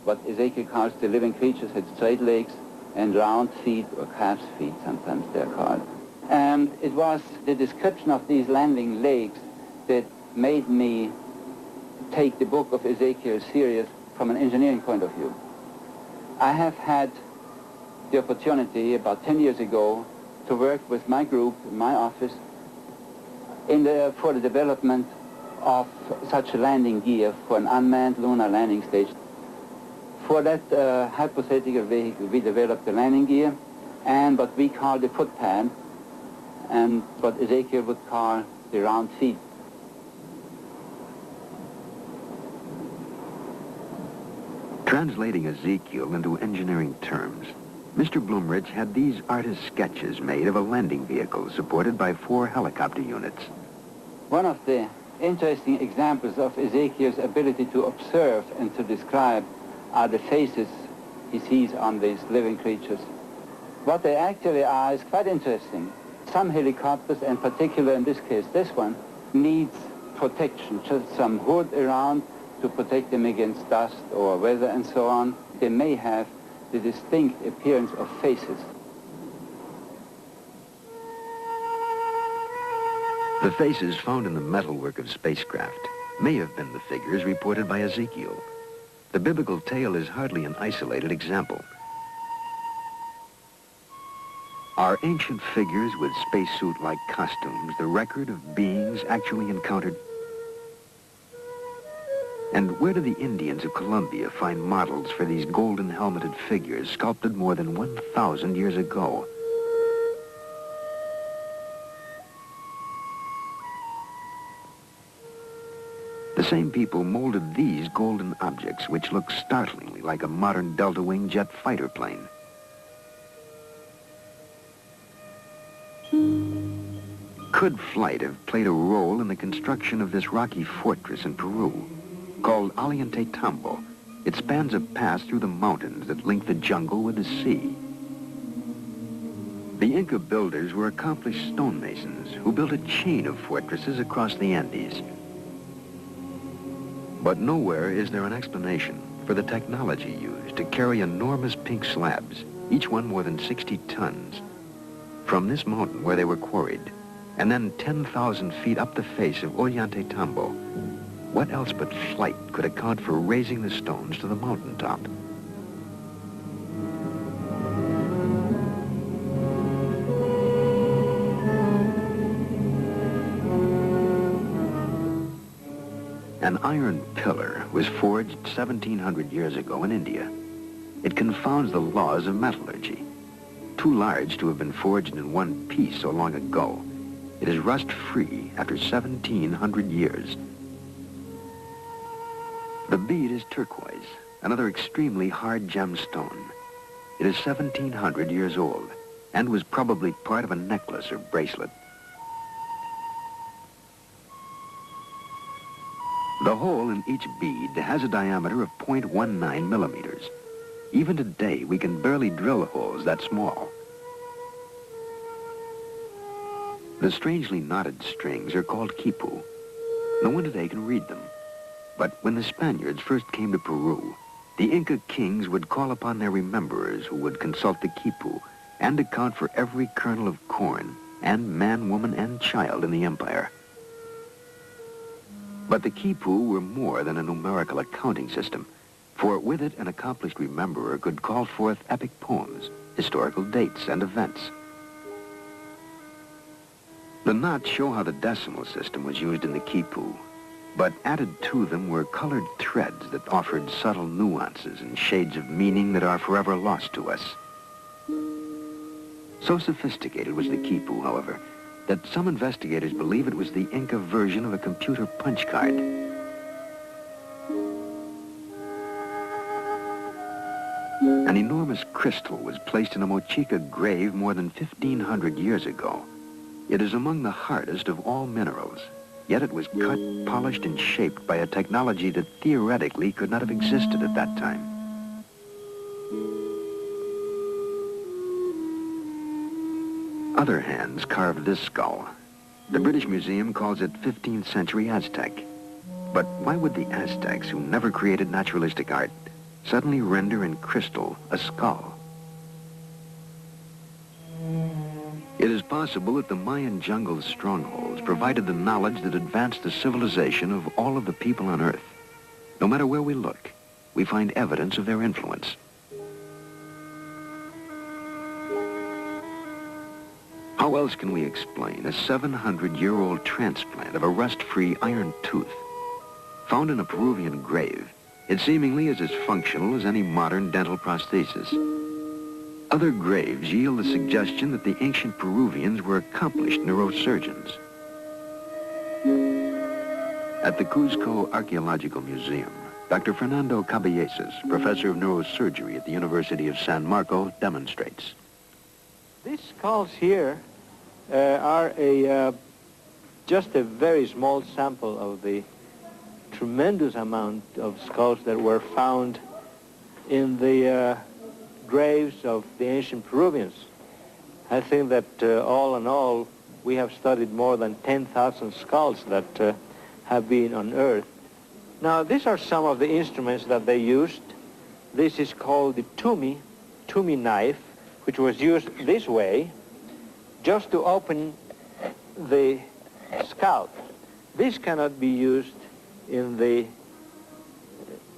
What Ezekiel calls the living creatures had straight legs and round feet, or calf's feet, sometimes they're called. And it was the description of these landing legs that made me take the book of Ezekiel serious from an engineering point of view. I have had the opportunity about 10 years ago to work with my group in my office for the development of such a landing gear for an unmanned lunar landing station. For that hypothetical vehicle, we developed the landing gear and what we call the footpad, and what Ezekiel would call the round feet. Translating Ezekiel into engineering terms, Mr. Blumrich had these artist sketches made of a landing vehicle supported by 4 helicopter units. One of the interesting examples of Ezekiel's ability to observe and to describe are the faces he sees on these living creatures. What they actually are is quite interesting. Some helicopters, in particular in this case this one, needs protection, just some hood around to protect them against dust or weather and so on. They may have the distinct appearance of faces. The faces found in the metalwork of spacecraft may have been the figures reported by Ezekiel. The biblical tale is hardly an isolated example. Are ancient figures with spacesuit-like costumes the record of beings actually encountered? And where do the Indians of Colombia find models for these golden helmeted figures sculpted more than 1,000 years ago? The same people molded these golden objects, which look startlingly like a modern delta-wing jet fighter plane. Could flight have played a role in the construction of this rocky fortress in Peru, called Ollantaytambo? It spans a pass through the mountains that link the jungle with the sea. The Inca builders were accomplished stonemasons who built a chain of fortresses across the Andes. But nowhere is there an explanation for the technology used to carry enormous pink slabs, each one more than 60 tons, from this mountain where they were quarried, and then 10,000 feet up the face of Ollantaytambo. What else but flight could account for raising the stones to the mountaintop? An iron pillar was forged 1,700 years ago in India. It confounds the laws of metallurgy. Too large to have been forged in one piece so long ago, It is rust-free after 1,700 years. The bead is turquoise, another extremely hard gemstone. It is 1,700 years old and was probably part of a necklace or bracelet. The hole in each bead has a diameter of 0.19 millimeters. Even today, we can barely drill holes that small. The strangely knotted strings are called quipu. No one today can read them. But when the Spaniards first came to Peru, the Inca kings would call upon their rememberers who would consult the quipu and account for every kernel of corn and man, woman, and child in the empire. But the quipu were more than a numerical accounting system, for with it an accomplished rememberer could call forth epic poems, historical dates, and events. The knots show how the decimal system was used in the quipu, but added to them were colored threads that offered subtle nuances and shades of meaning that are forever lost to us. So sophisticated was the quipu, however, that some investigators believe it was the Inca version of a computer punch card. An enormous crystal was placed in a Mochica grave more than 1,500 years ago. It is among the hardest of all minerals, yet it was cut, polished, and shaped by a technology that theoretically could not have existed at that time. Other hands carved this skull. The British Museum calls it 15th century Aztec. But why would the Aztecs, who never created naturalistic art, suddenly render in crystal a skull? It is possible that the Mayan jungle strongholds provided the knowledge that advanced the civilization of all of the people on Earth. No matter where we look, we find evidence of their influence. How else can we explain a 700-year-old transplant of a rust-free iron tooth? Found in a Peruvian grave, it seemingly is as functional as any modern dental prosthesis. Other graves yield the suggestion that the ancient Peruvians were accomplished neurosurgeons. At the Cuzco Archaeological Museum, Dr. Fernando Caballesas, professor of neurosurgery at the University of San Marcos, demonstrates. These skulls here are just a very small sample of the tremendous amount of skulls that were found in the graves of the ancient Peruvians. I think that all in all, we have studied more than 10,000 skulls that have been unearthed. Now, these are some of the instruments that they used. This is called the tumi knife, which was used this way just to open the scalp. This cannot be used in the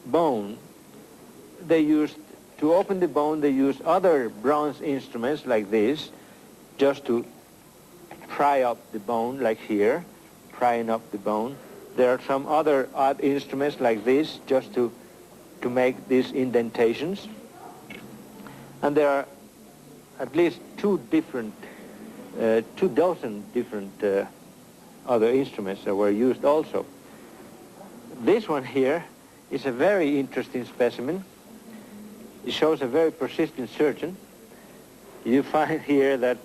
bone. To open the bone, they used other bronze instruments like this, just to pry up the bone, like here, prying up the bone. There are some other odd instruments like this, just to make these indentations. And there are at least 2 dozen different other instruments that were used also. This one here is a very interesting specimen. It shows a very persistent surgeon. You find here that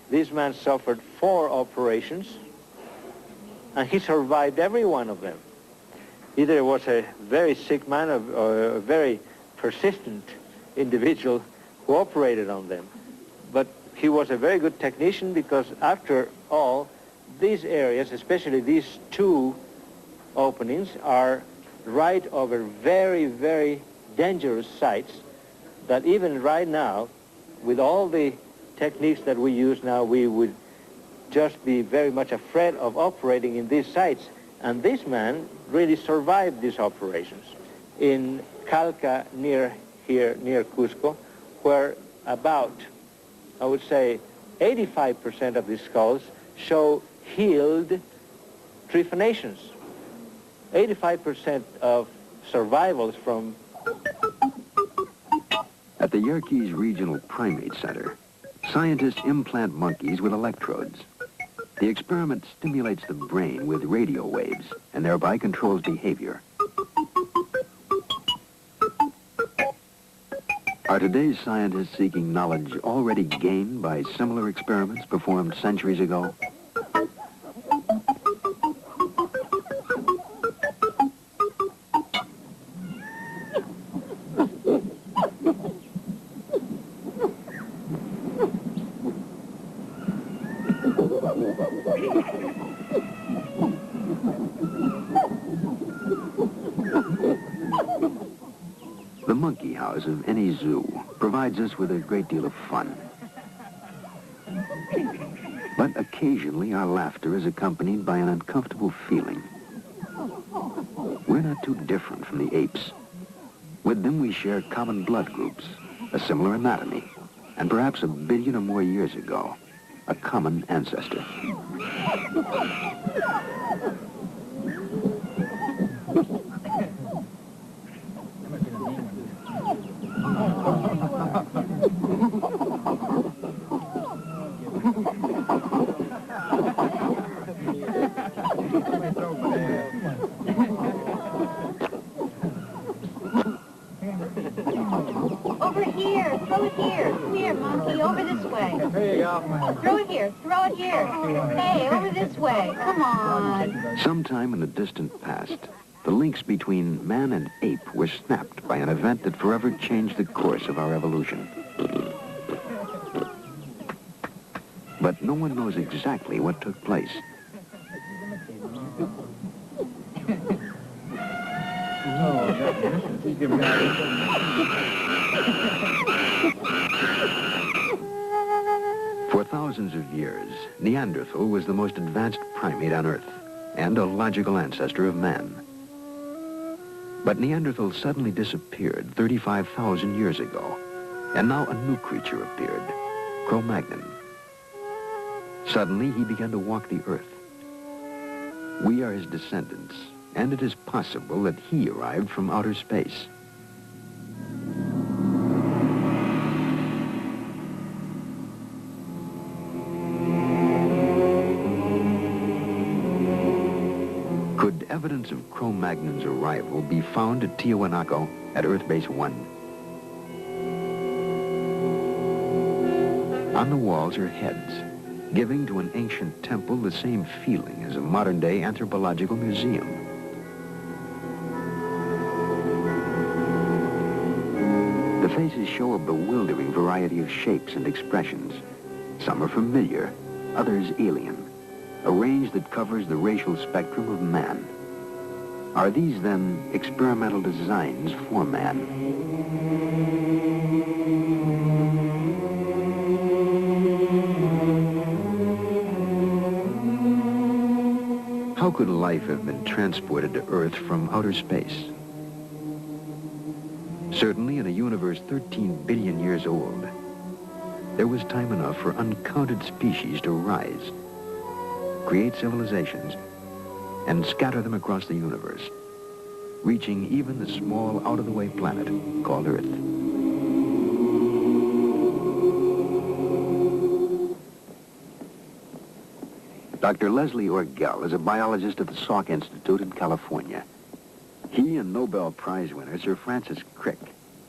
this man suffered 4 operations, and he survived every one of them. Either it was a very sick man or a very persistent individual who operated on them. But he was a very good technician, because after all, these areas, especially these 2 openings, are right over very, very dangerous sites that even right now, with all the techniques that we use now, we would just be very much afraid of operating in these sites. And this man really survived these operations. In Calca, near here, near Cusco, where about, I would say, 85% of these skulls show healed trephanations. 85% of survivals from... At the Yerkes Regional Primate Center, scientists implant monkeys with electrodes. The experiment stimulates the brain with radio waves and thereby controls behavior. Are today's scientists seeking knowledge already gained by similar experiments performed centuries ago? The monkey house of any zoo provides us with a great deal of fun. But occasionally our laughter is accompanied by an uncomfortable feeling. We're not too different from the apes. With them we share common blood groups, a similar anatomy, and perhaps 1 billion or more years ago, a common ancestor. Over here, throw it here. Come here, monkey, over this way. Here you go. Throw it here, throw it here. Hey, over this way, come on. Sometime in the distant past, the links between man and ape were snapped by an event that forever changed the course of our evolution. But no one knows exactly what took place. For thousands of years, Neanderthal was the most advanced primate on Earth and a logical ancestor of man. But Neanderthal suddenly disappeared 35,000 years ago, and now a new creature appeared, Cro-Magnon. Suddenly, he began to walk the Earth. We are his descendants, and it is possible that he arrived from outer space. Could evidence of Cro-Magnon's arrival be found at Tiwanaku at Earth Base 1? On the walls are heads, giving to an ancient temple the same feeling as a modern-day anthropological museum. The faces show a bewildering variety of shapes and expressions. Some are familiar, others alien, a range that covers the racial spectrum of man. Are these, then, experimental designs for man? How could life have been transported to Earth from outer space? Certainly in a universe 13 billion years old, there was time enough for uncounted species to rise, create civilizations, and scatter them across the universe, reaching even the small, out-of-the-way planet called Earth. Dr. Leslie Orgel is a biologist at the Salk Institute in California. He and Nobel Prize winner Sir Francis Crick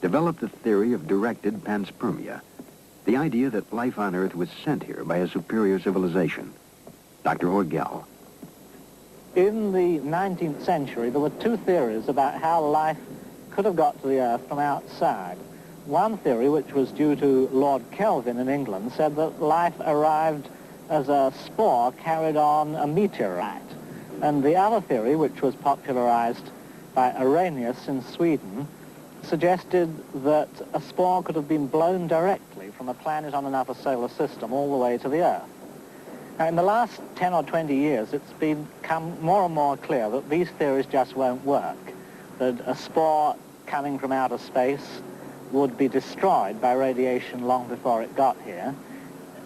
developed the theory of directed panspermia, the idea that life on Earth was sent here by a superior civilization. Dr. Orgel. In the 19th century, there were two theories about how life could have got to the Earth from outside. One theory, which was due to Lord Kelvin in England, said that life arrived as a spore carried on a meteorite. And the other theory, which was popularized by Arrhenius in Sweden, suggested that a spore could have been blown directly from a planet on another solar system all the way to the Earth. Now, in the last 10 or 20 years, it's become more and more clear that these theories just won't work, that a spore coming from outer space would be destroyed by radiation long before it got here,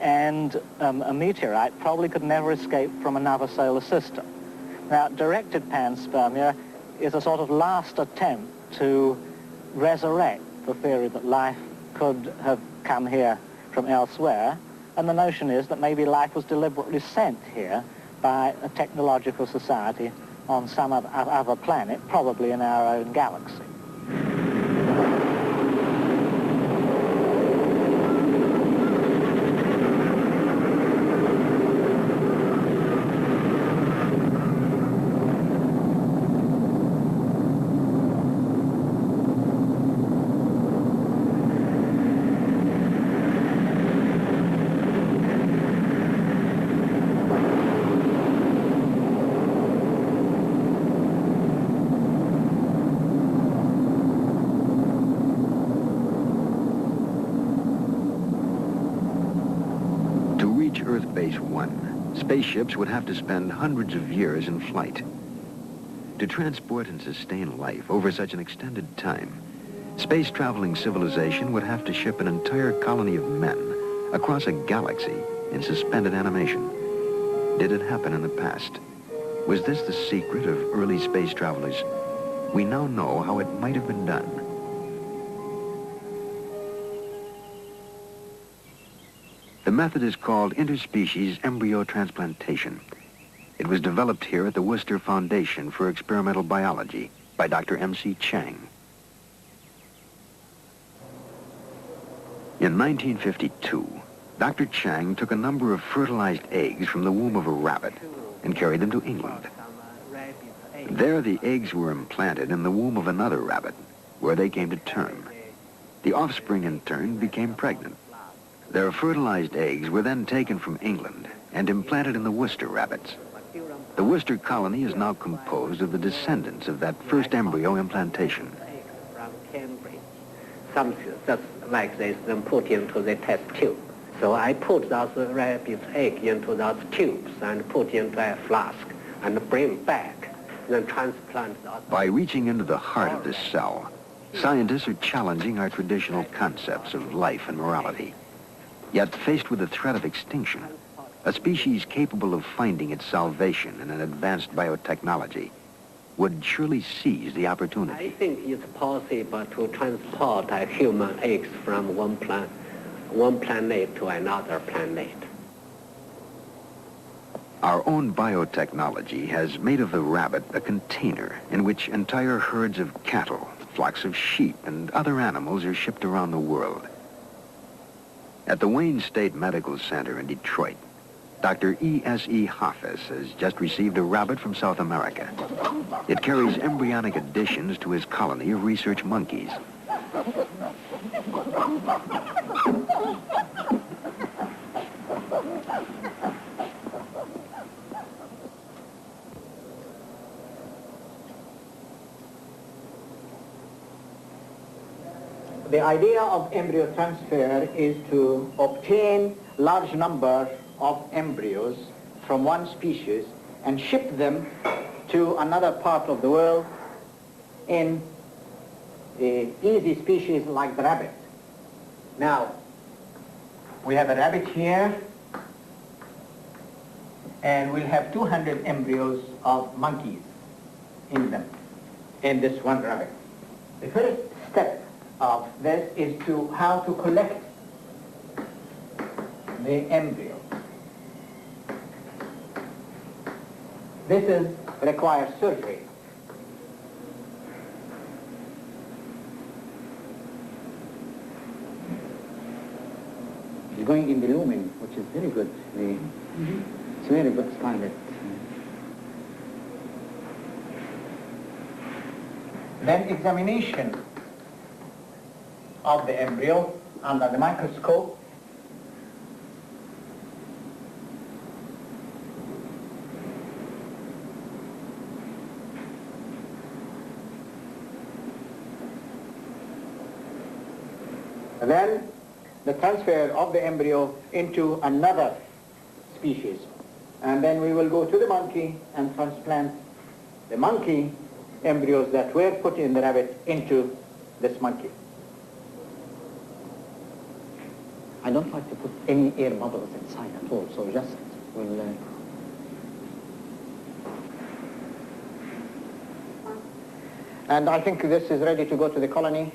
and a meteorite probably could never escape from another solar system. Now, directed panspermia is a sort of last attempt to resurrect the theory that life could have come here from elsewhere And the notion is that maybe life was deliberately sent here by a technological society on some other planet, probably in our own galaxy. Earth Base 1, spaceships would have to spend hundreds of years in flight. To transport and sustain life over such an extended time, space-traveling civilization would have to ship an entire colony of men across a galaxy in suspended animation. Did it happen in the past? Was this the secret of early space travelers? We now know how it might have been done. The method is called interspecies embryo transplantation. It was developed here at the Worcester Foundation for Experimental Biology by Dr. M.C. Chang. In 1952, Dr. Chang took a number of fertilized eggs from the womb of a rabbit and carried them to England. There, the eggs were implanted in the womb of another rabbit, where they came to term. The offspring, in turn, became pregnant. Their fertilized eggs were then taken from England and implanted in the Worcester rabbits. The Worcester colony is now composed of the descendants of that first embryo implantation. From Cambridge, some just like this, then put into the test tube. So I put those rabbit egg into those tubes and put into a flask and bring back, then transplant those. By reaching into the heart of this cell, scientists are challenging our traditional concepts of life and morality. Yet, faced with the threat of extinction, a species capable of finding its salvation in an advanced biotechnology would surely seize the opportunity. I think it's possible to transport human eggs from one planet to another planet. Our own biotechnology has made of the rabbit a container in which entire herds of cattle, flocks of sheep, and other animals are shipped around the world. At the Wayne State Medical Center in Detroit, Dr. E.S.E. Hoffes has just received a rabbit from South America. It carries embryonic additions to his colony of research monkeys. The idea of embryo transfer is to obtain large numbers of embryos from one species and ship them to another part of the world in an easy species like the rabbit. Now, we have a rabbit here, and we'll have 200 embryos of monkeys in them, in this one rabbit. The first step of this is to how to collect the embryo. This requires surgery. It's going in the lumen, which is very good. It's very good standard. Then examination of the embryo under the microscope. Then the transfer of the embryo into another species. And then we will go to the monkey and transplant the monkey embryos that were put in the rabbit into this monkey. I don't like to put any air bubbles inside at all, so just we'll... And I think this is ready to go to the colony.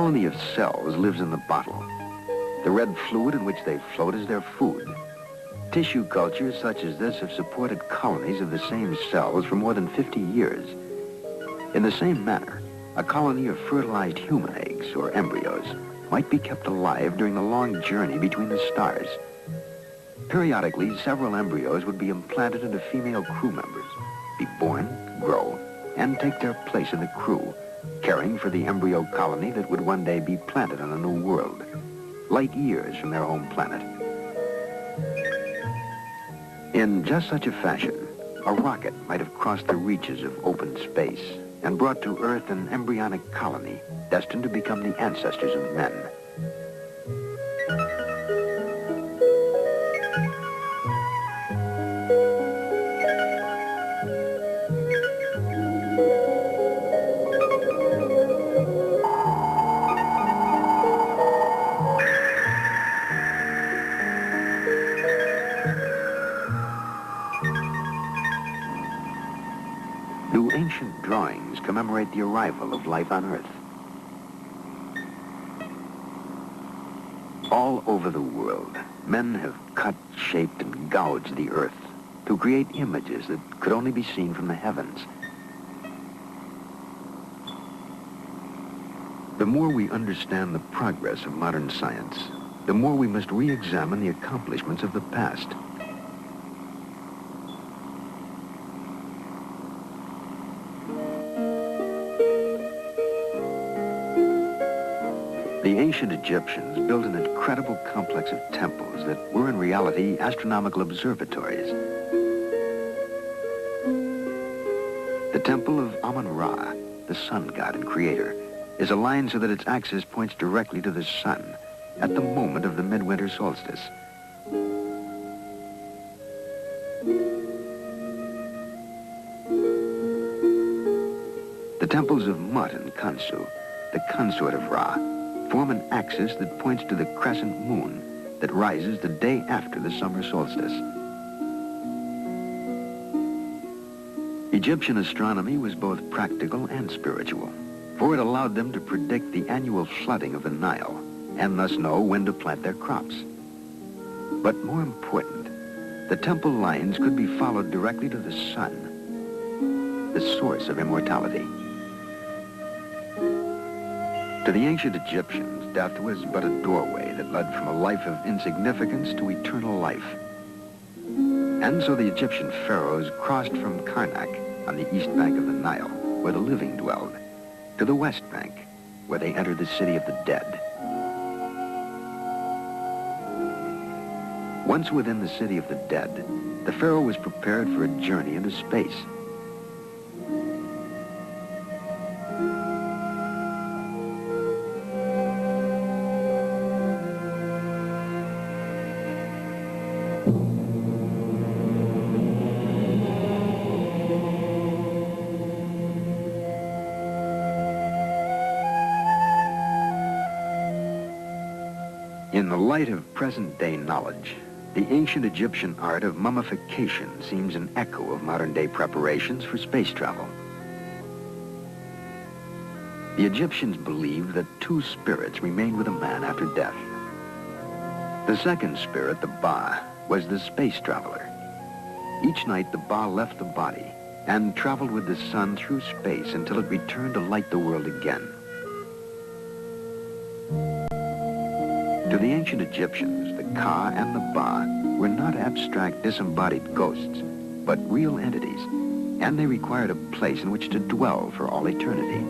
colony of cells lives in the bottle. The red fluid in which they float is their food. Tissue cultures such as this have supported colonies of the same cells for more than 50 years. In the same manner, a colony of fertilized human eggs or embryos might be kept alive during the long journey between the stars. Periodically, several embryos would be implanted into female crew members, be born, grow, and take their place in the crew, caring for the embryo colony that would one day be planted on a new world, light years from their home planet. In just such a fashion, a rocket might have crossed the reaches of open space and brought to Earth an embryonic colony destined to become the ancestors of men. Do ancient drawings commemorate the arrival of life on Earth? All over the world, men have cut, shaped, and gouged the Earth to create images that could only be seen from the heavens. The more we understand the progress of modern science, the more we must re-examine the accomplishments of the past. The ancient Egyptians built an incredible complex of temples that were in reality astronomical observatories. The temple of Amun-Ra, the sun god and creator, is aligned so that its axis points directly to the sun at the moment of the midwinter solstice. The temples of Mut and Khonsu, the consort of Ra, form an axis that points to the crescent moon that rises the day after the summer solstice. Egyptian astronomy was both practical and spiritual, for it allowed them to predict the annual flooding of the Nile and thus know when to plant their crops. But more important, the temple lines could be followed directly to the sun, the source of immortality. To the ancient Egyptians, death was but a doorway that led from a life of insignificance to eternal life. And so the Egyptian pharaohs crossed from Karnak on the east bank of the Nile, where the living dwelled, to the west bank, where they entered the city of the dead. Once within the city of the dead, the pharaoh was prepared for a journey into space. In the light of present-day knowledge, the ancient Egyptian art of mummification seems an echo of modern-day preparations for space travel. The Egyptians believed that two spirits remained with a man after death. The second spirit, the Ba, was the space traveler. Each night, the Ba left the body and traveled with the sun through space until it returned to light the world again. To the ancient Egyptians, the Ka and the Ba were not abstract disembodied ghosts, but real entities, and they required a place in which to dwell for all eternity.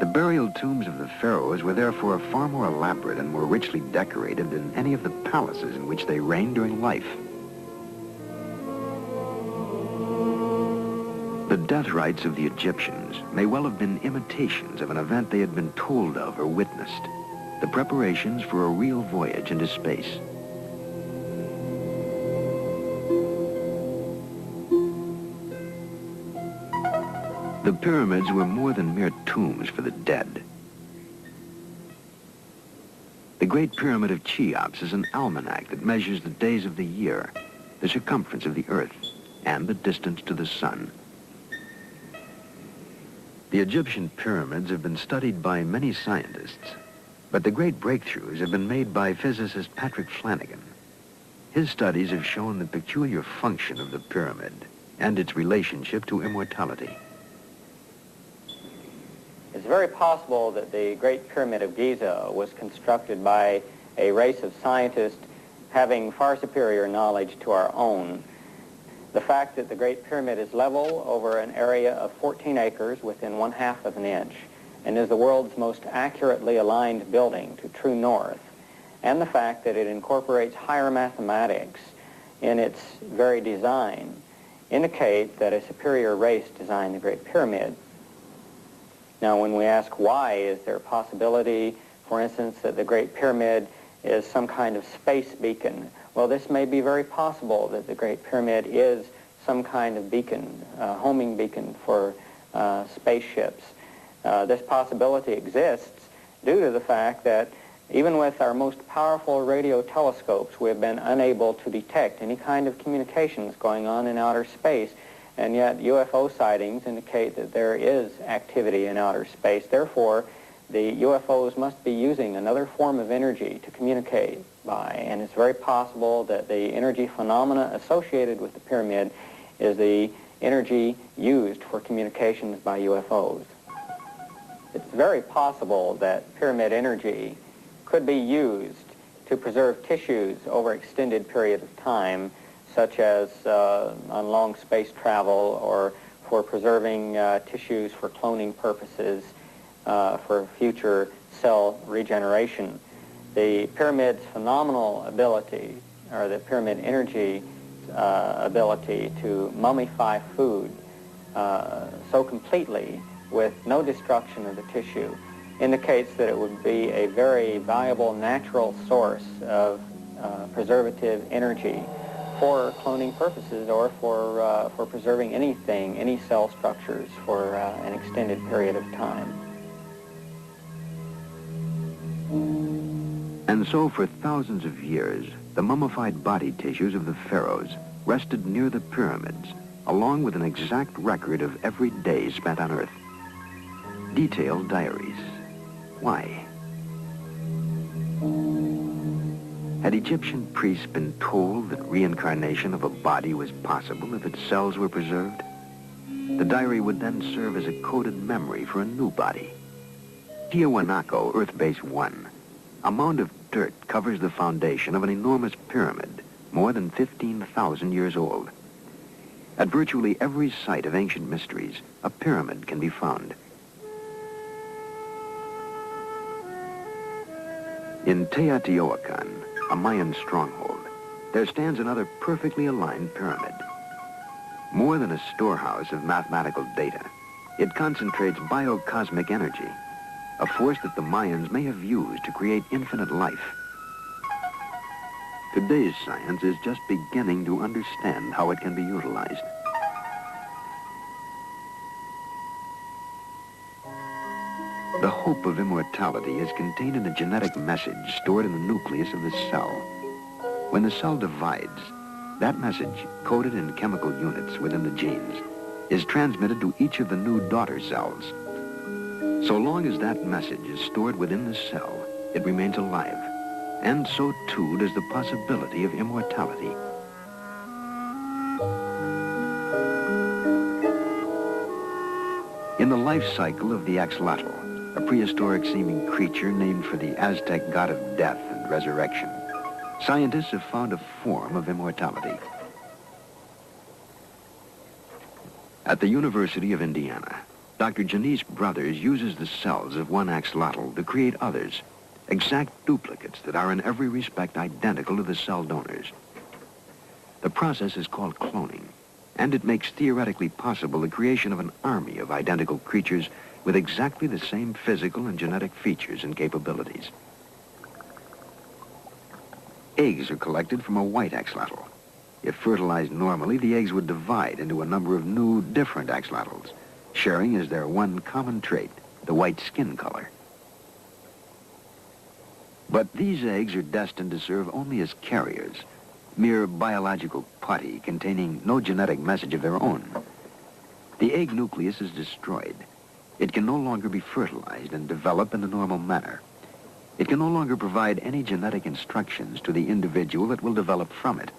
The burial tombs of the pharaohs were therefore far more elaborate and more richly decorated than any of the palaces in which they reigned during life. The death rites of the Egyptians may well have been imitations of an event they had been told of or witnessed, the preparations for a real voyage into space. The pyramids were more than mere tombs for the dead. The Great Pyramid of Cheops is an almanac that measures the days of the year, the circumference of the earth, and the distance to the sun. The Egyptian pyramids have been studied by many scientists, but the great breakthroughs have been made by physicist Patrick Flanagan. His studies have shown the peculiar function of the pyramid and its relationship to immortality. It's very possible that the Great Pyramid of Giza was constructed by a race of scientists having far superior knowledge to our own. The fact that the Great Pyramid is level over an area of 14 acres within 1/2 of an inch and is the world's most accurately aligned building to true north, and the fact that it incorporates higher mathematics in its very design indicate that a superior race designed the Great Pyramid. Now, when we ask why, is there a possibility, for instance, that the Great Pyramid is some kind of space beacon? Well, this may be very possible that the Great Pyramid is some kind of beacon, homing beacon for spaceships. This possibility exists due to the fact that even with our most powerful radio telescopes, we have been unable to detect any kind of communications going on in outer space, and yet UFO sightings indicate that there is activity in outer space. Therefore, the UFOs must be using another form of energy to communicate by, and it's very possible that the energy phenomena associated with the pyramid is the energy used for communications by UFOs. It's very possible that pyramid energy could be used to preserve tissues over extended periods of time, such as on long space travel, or for preserving tissues for cloning purposes, for future cell regeneration. The pyramid's phenomenal ability, or the pyramid energy ability to mummify food so completely with no destruction of the tissue, indicates that it would be a very valuable natural source of preservative energy for cloning purposes, or for preserving anything, any cell structures for an extended period of time. And so for thousands of years, the mummified body tissues of the pharaohs rested near the pyramids, along with an exact record of every day spent on Earth. Detailed diaries. Why? Had Egyptian priests been told that reincarnation of a body was possible if its cells were preserved? The diary would then serve as a coded memory for a new body. Tiahuanaco, Earth Base 1. A mound of dirt covers the foundation of an enormous pyramid, more than 15,000 years old. At virtually every site of ancient mysteries, a pyramid can be found. In Teotihuacan, a Mayan stronghold, there stands another perfectly aligned pyramid. More than a storehouse of mathematical data, it concentrates biocosmic energy, a force that the Mayans may have used to create infinite life. Today's science is just beginning to understand how it can be utilized. The hope of immortality is contained in a genetic message stored in the nucleus of the cell. When the cell divides, that message, coded in chemical units within the genes, is transmitted to each of the new daughter cells. So long as that message is stored within the cell, it remains alive, and so too does the possibility of immortality. In the life cycle of the axolotl, a prehistoric-seeming creature named for the Aztec god of death and resurrection, scientists have found a form of immortality. At the University of Indiana, Dr. Janice Brothers uses the cells of one axolotl to create others, exact duplicates that are in every respect identical to the cell donors. The process is called cloning, and it makes theoretically possible the creation of an army of identical creatures with exactly the same physical and genetic features and capabilities. Eggs are collected from a white axolotl. If fertilized normally, the eggs would divide into a number of new, different axolotls, sharing as their one common trait, the white skin color. But these eggs are destined to serve only as carriers, mere biological putty containing no genetic message of their own. The egg nucleus is destroyed, It can no longer be fertilized and develop in the normal manner. It can no longer provide any genetic instructions to the individual that will develop from it.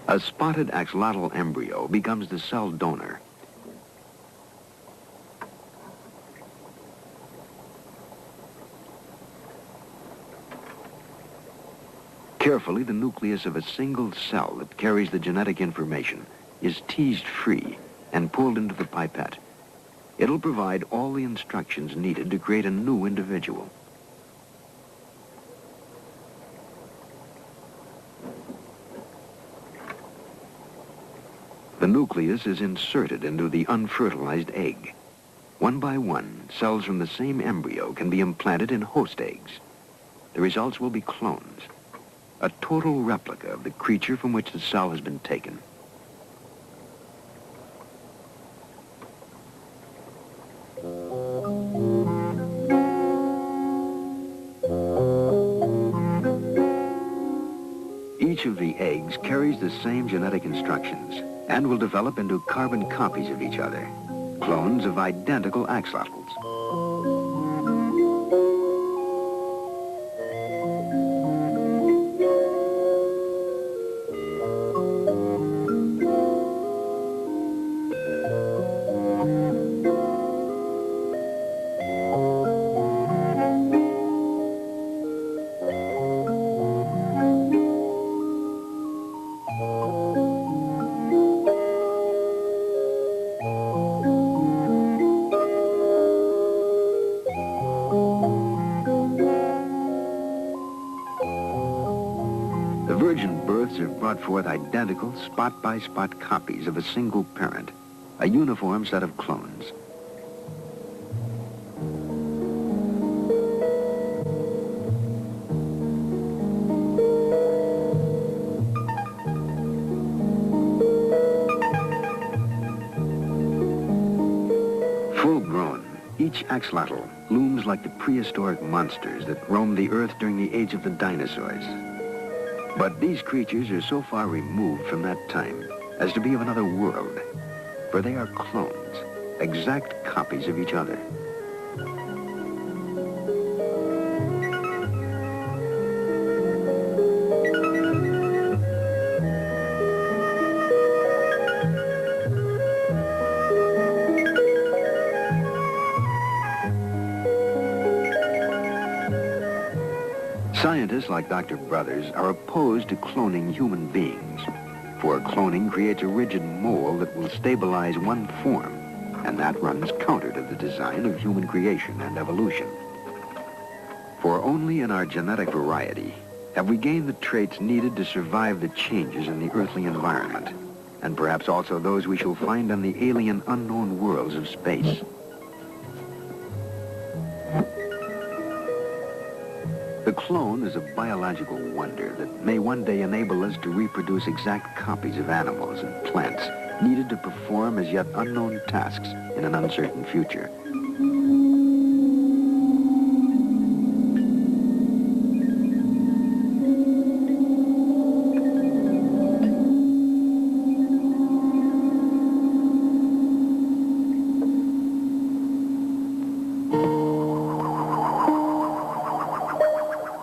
A spotted axolotl embryo becomes the cell donor. Carefully, the nucleus of a single cell that carries the genetic information is teased free and pulled into the pipette. It'll provide all the instructions needed to create a new individual. The nucleus is inserted into the unfertilized egg. One by one, cells from the same embryo can be implanted in host eggs. The results will be clones, a total replica of the creature from which the cell has been taken. Each of the eggs carries the same genetic instructions and will develop into carbon copies of each other, clones of identical axolotls. Virgin births have brought forth identical spot-by-spot copies of a single parent, a uniform set of clones. Full-grown, each axolotl looms like the prehistoric monsters that roamed the earth during the age of the dinosaurs. But these creatures are so far removed from that time as to be of another world, for they are clones, exact copies of each other. Scientists like Dr. Brothers are opposed to cloning human beings, for cloning creates a rigid mold that will stabilize one form, and that runs counter to the design of human creation and evolution. For only in our genetic variety have we gained the traits needed to survive the changes in the earthly environment, and perhaps also those we shall find on the alien unknown worlds of space. The clone is a biological wonder that may one day enable us to reproduce exact copies of animals and plants needed to perform as yet unknown tasks in an uncertain future.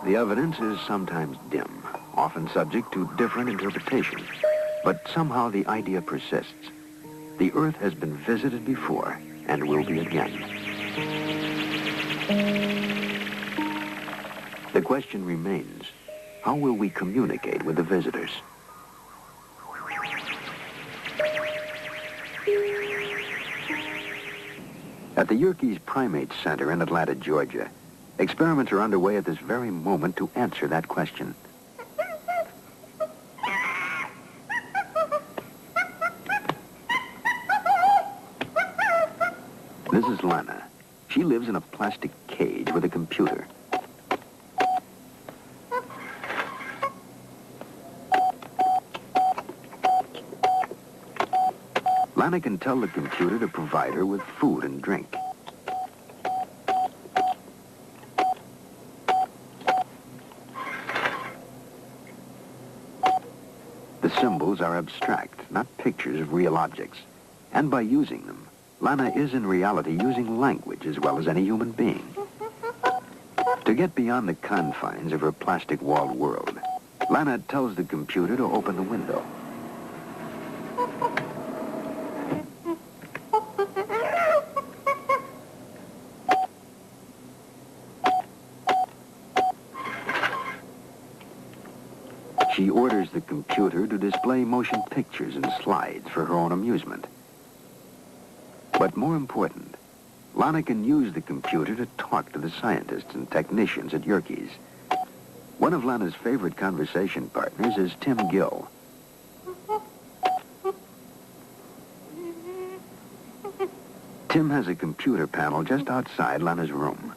The evidence is sometimes dim, often subject to different interpretations, but somehow the idea persists. The Earth has been visited before and will be again. The question remains, how will we communicate with the visitors? At the Yerkes Primate Center in Atlanta, Georgia, experiments are underway at this very moment to answer that question. This is Lana. She lives in a plastic cage with a computer. Lana can tell the computer to provide her with food and drink. symbols are abstract, not pictures of real objects. And by using them, Lana is in reality using language as well as any human being. To get beyond the confines of her plastic-walled world, Lana tells the computer to open the window. She orders the computer to display motion pictures and slides for her own amusement. But more important, Lana can use the computer to talk to the scientists and technicians at Yerkes. One of Lana's favorite conversation partners is Tim Gill. Tim has a computer panel just outside Lana's room.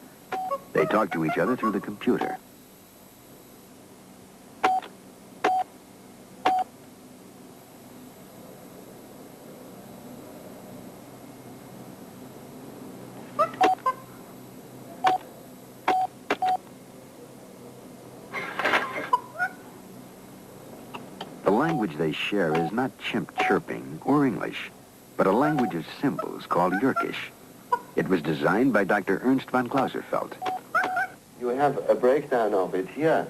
They talk to each other through the computer. The language they share is not chimp chirping or English, but a language of symbols called Yerkish. It was designed by Dr. Ernst von Clauserfeld. You have a breakdown of it here,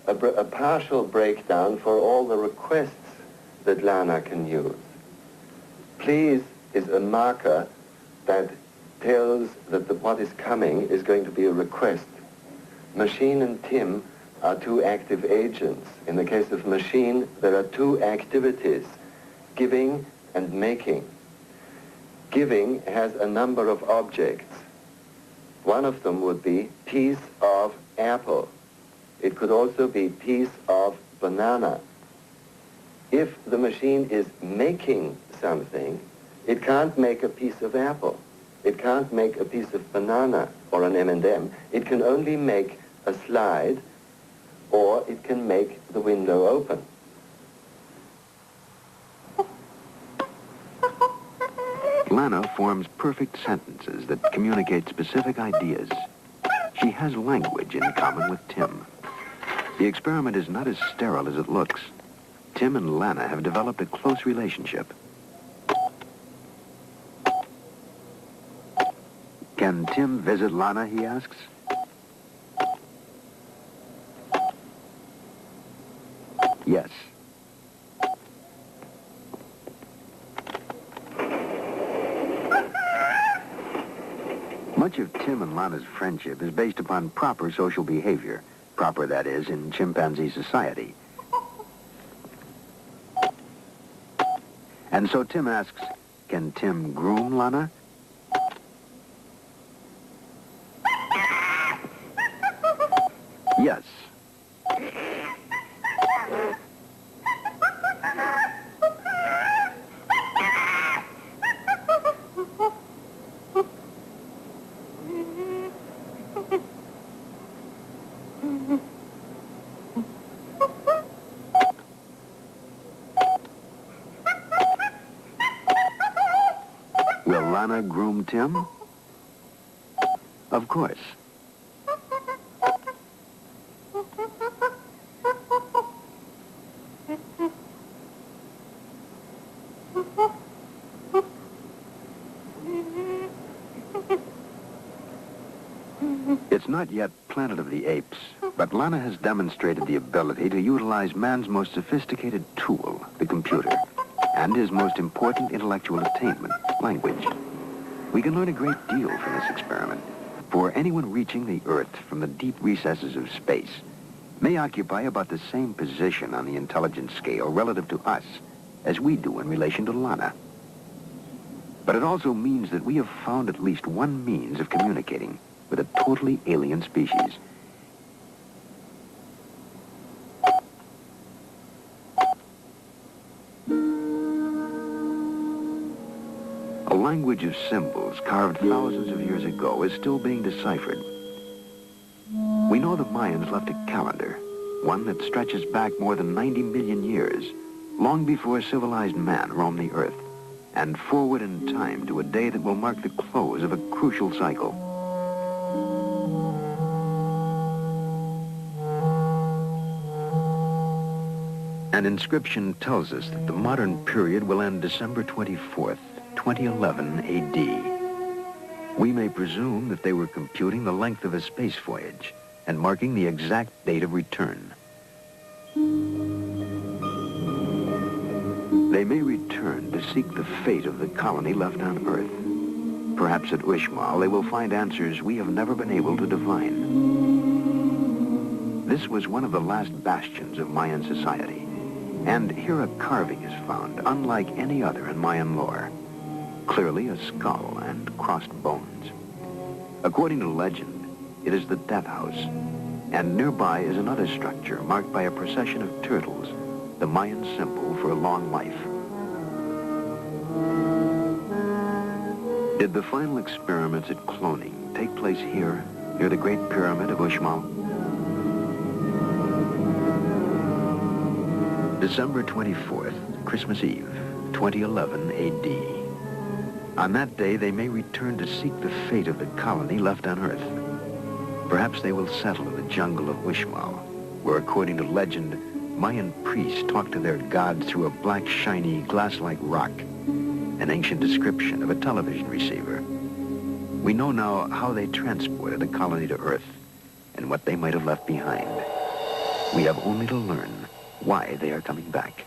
a partial breakdown for all the requests that Lana can use. Please is a marker that tells that what is coming is going to be a request. Machine and Tim are two active agents. In the case of machine, there are two activities, giving and making. Giving has a number of objects. One of them would be piece of apple. It could also be piece of banana. If the machine is making something, it can't make a piece of apple. It can't make a piece of banana or an M&M. It can only make a slide, or it can make the window open. Lana forms perfect sentences that communicate specific ideas. She has language in common with Tim. The experiment is not as sterile as it looks. Tim and Lana have developed a close relationship. Can Tim visit Lana, he asks. Yes. Much of Tim and Lana's friendship is based upon proper social behavior. Proper, that is, in chimpanzee society. And so Tim asks, can Tim groom Lana? Yes. Will Lana groom Tim? Of course. It's not yet Planet of the Apes, but Lana has demonstrated the ability to utilize man's most sophisticated tool, the computer, and his most important intellectual attainment, language. We can learn a great deal from this experiment, for anyone reaching the Earth from the deep recesses of space may occupy about the same position on the intelligence scale relative to us as we do in relation to Lana. But it also means that we have found at least one means of communicating with a totally alien species. A language of symbols carved thousands of years ago is still being deciphered. We know the Mayans left a calendar, one that stretches back more than 90 million years, long before civilized man roamed the Earth, and forward in time to a day that will mark the close of a crucial cycle. An inscription tells us that the modern period will end December 24th, 2011 AD. We may presume that they were computing the length of a space voyage and marking the exact date of return. They may return to seek the fate of the colony left on Earth. Perhaps at Uxmal they will find answers we have never been able to divine. This was one of the last bastions of Mayan society, and here a carving is found unlike any other in Mayan lore. Clearly a skull and crossed bones. According to legend, it is the death house, and nearby is another structure marked by a procession of turtles, the Mayan symbol for a long life. Did the final experiments at cloning take place here, near the Great Pyramid of Uxmal? December 24th, Christmas Eve, 2011 AD. On that day, they may return to seek the fate of the colony left on Earth. Perhaps they will settle in the jungle of Uxmal, where, according to legend, Mayan priests talk to their god through a black, shiny, glass-like rock, an ancient description of a television receiver. We know now how they transported the colony to Earth and what they might have left behind. We have only to learn why they are coming back.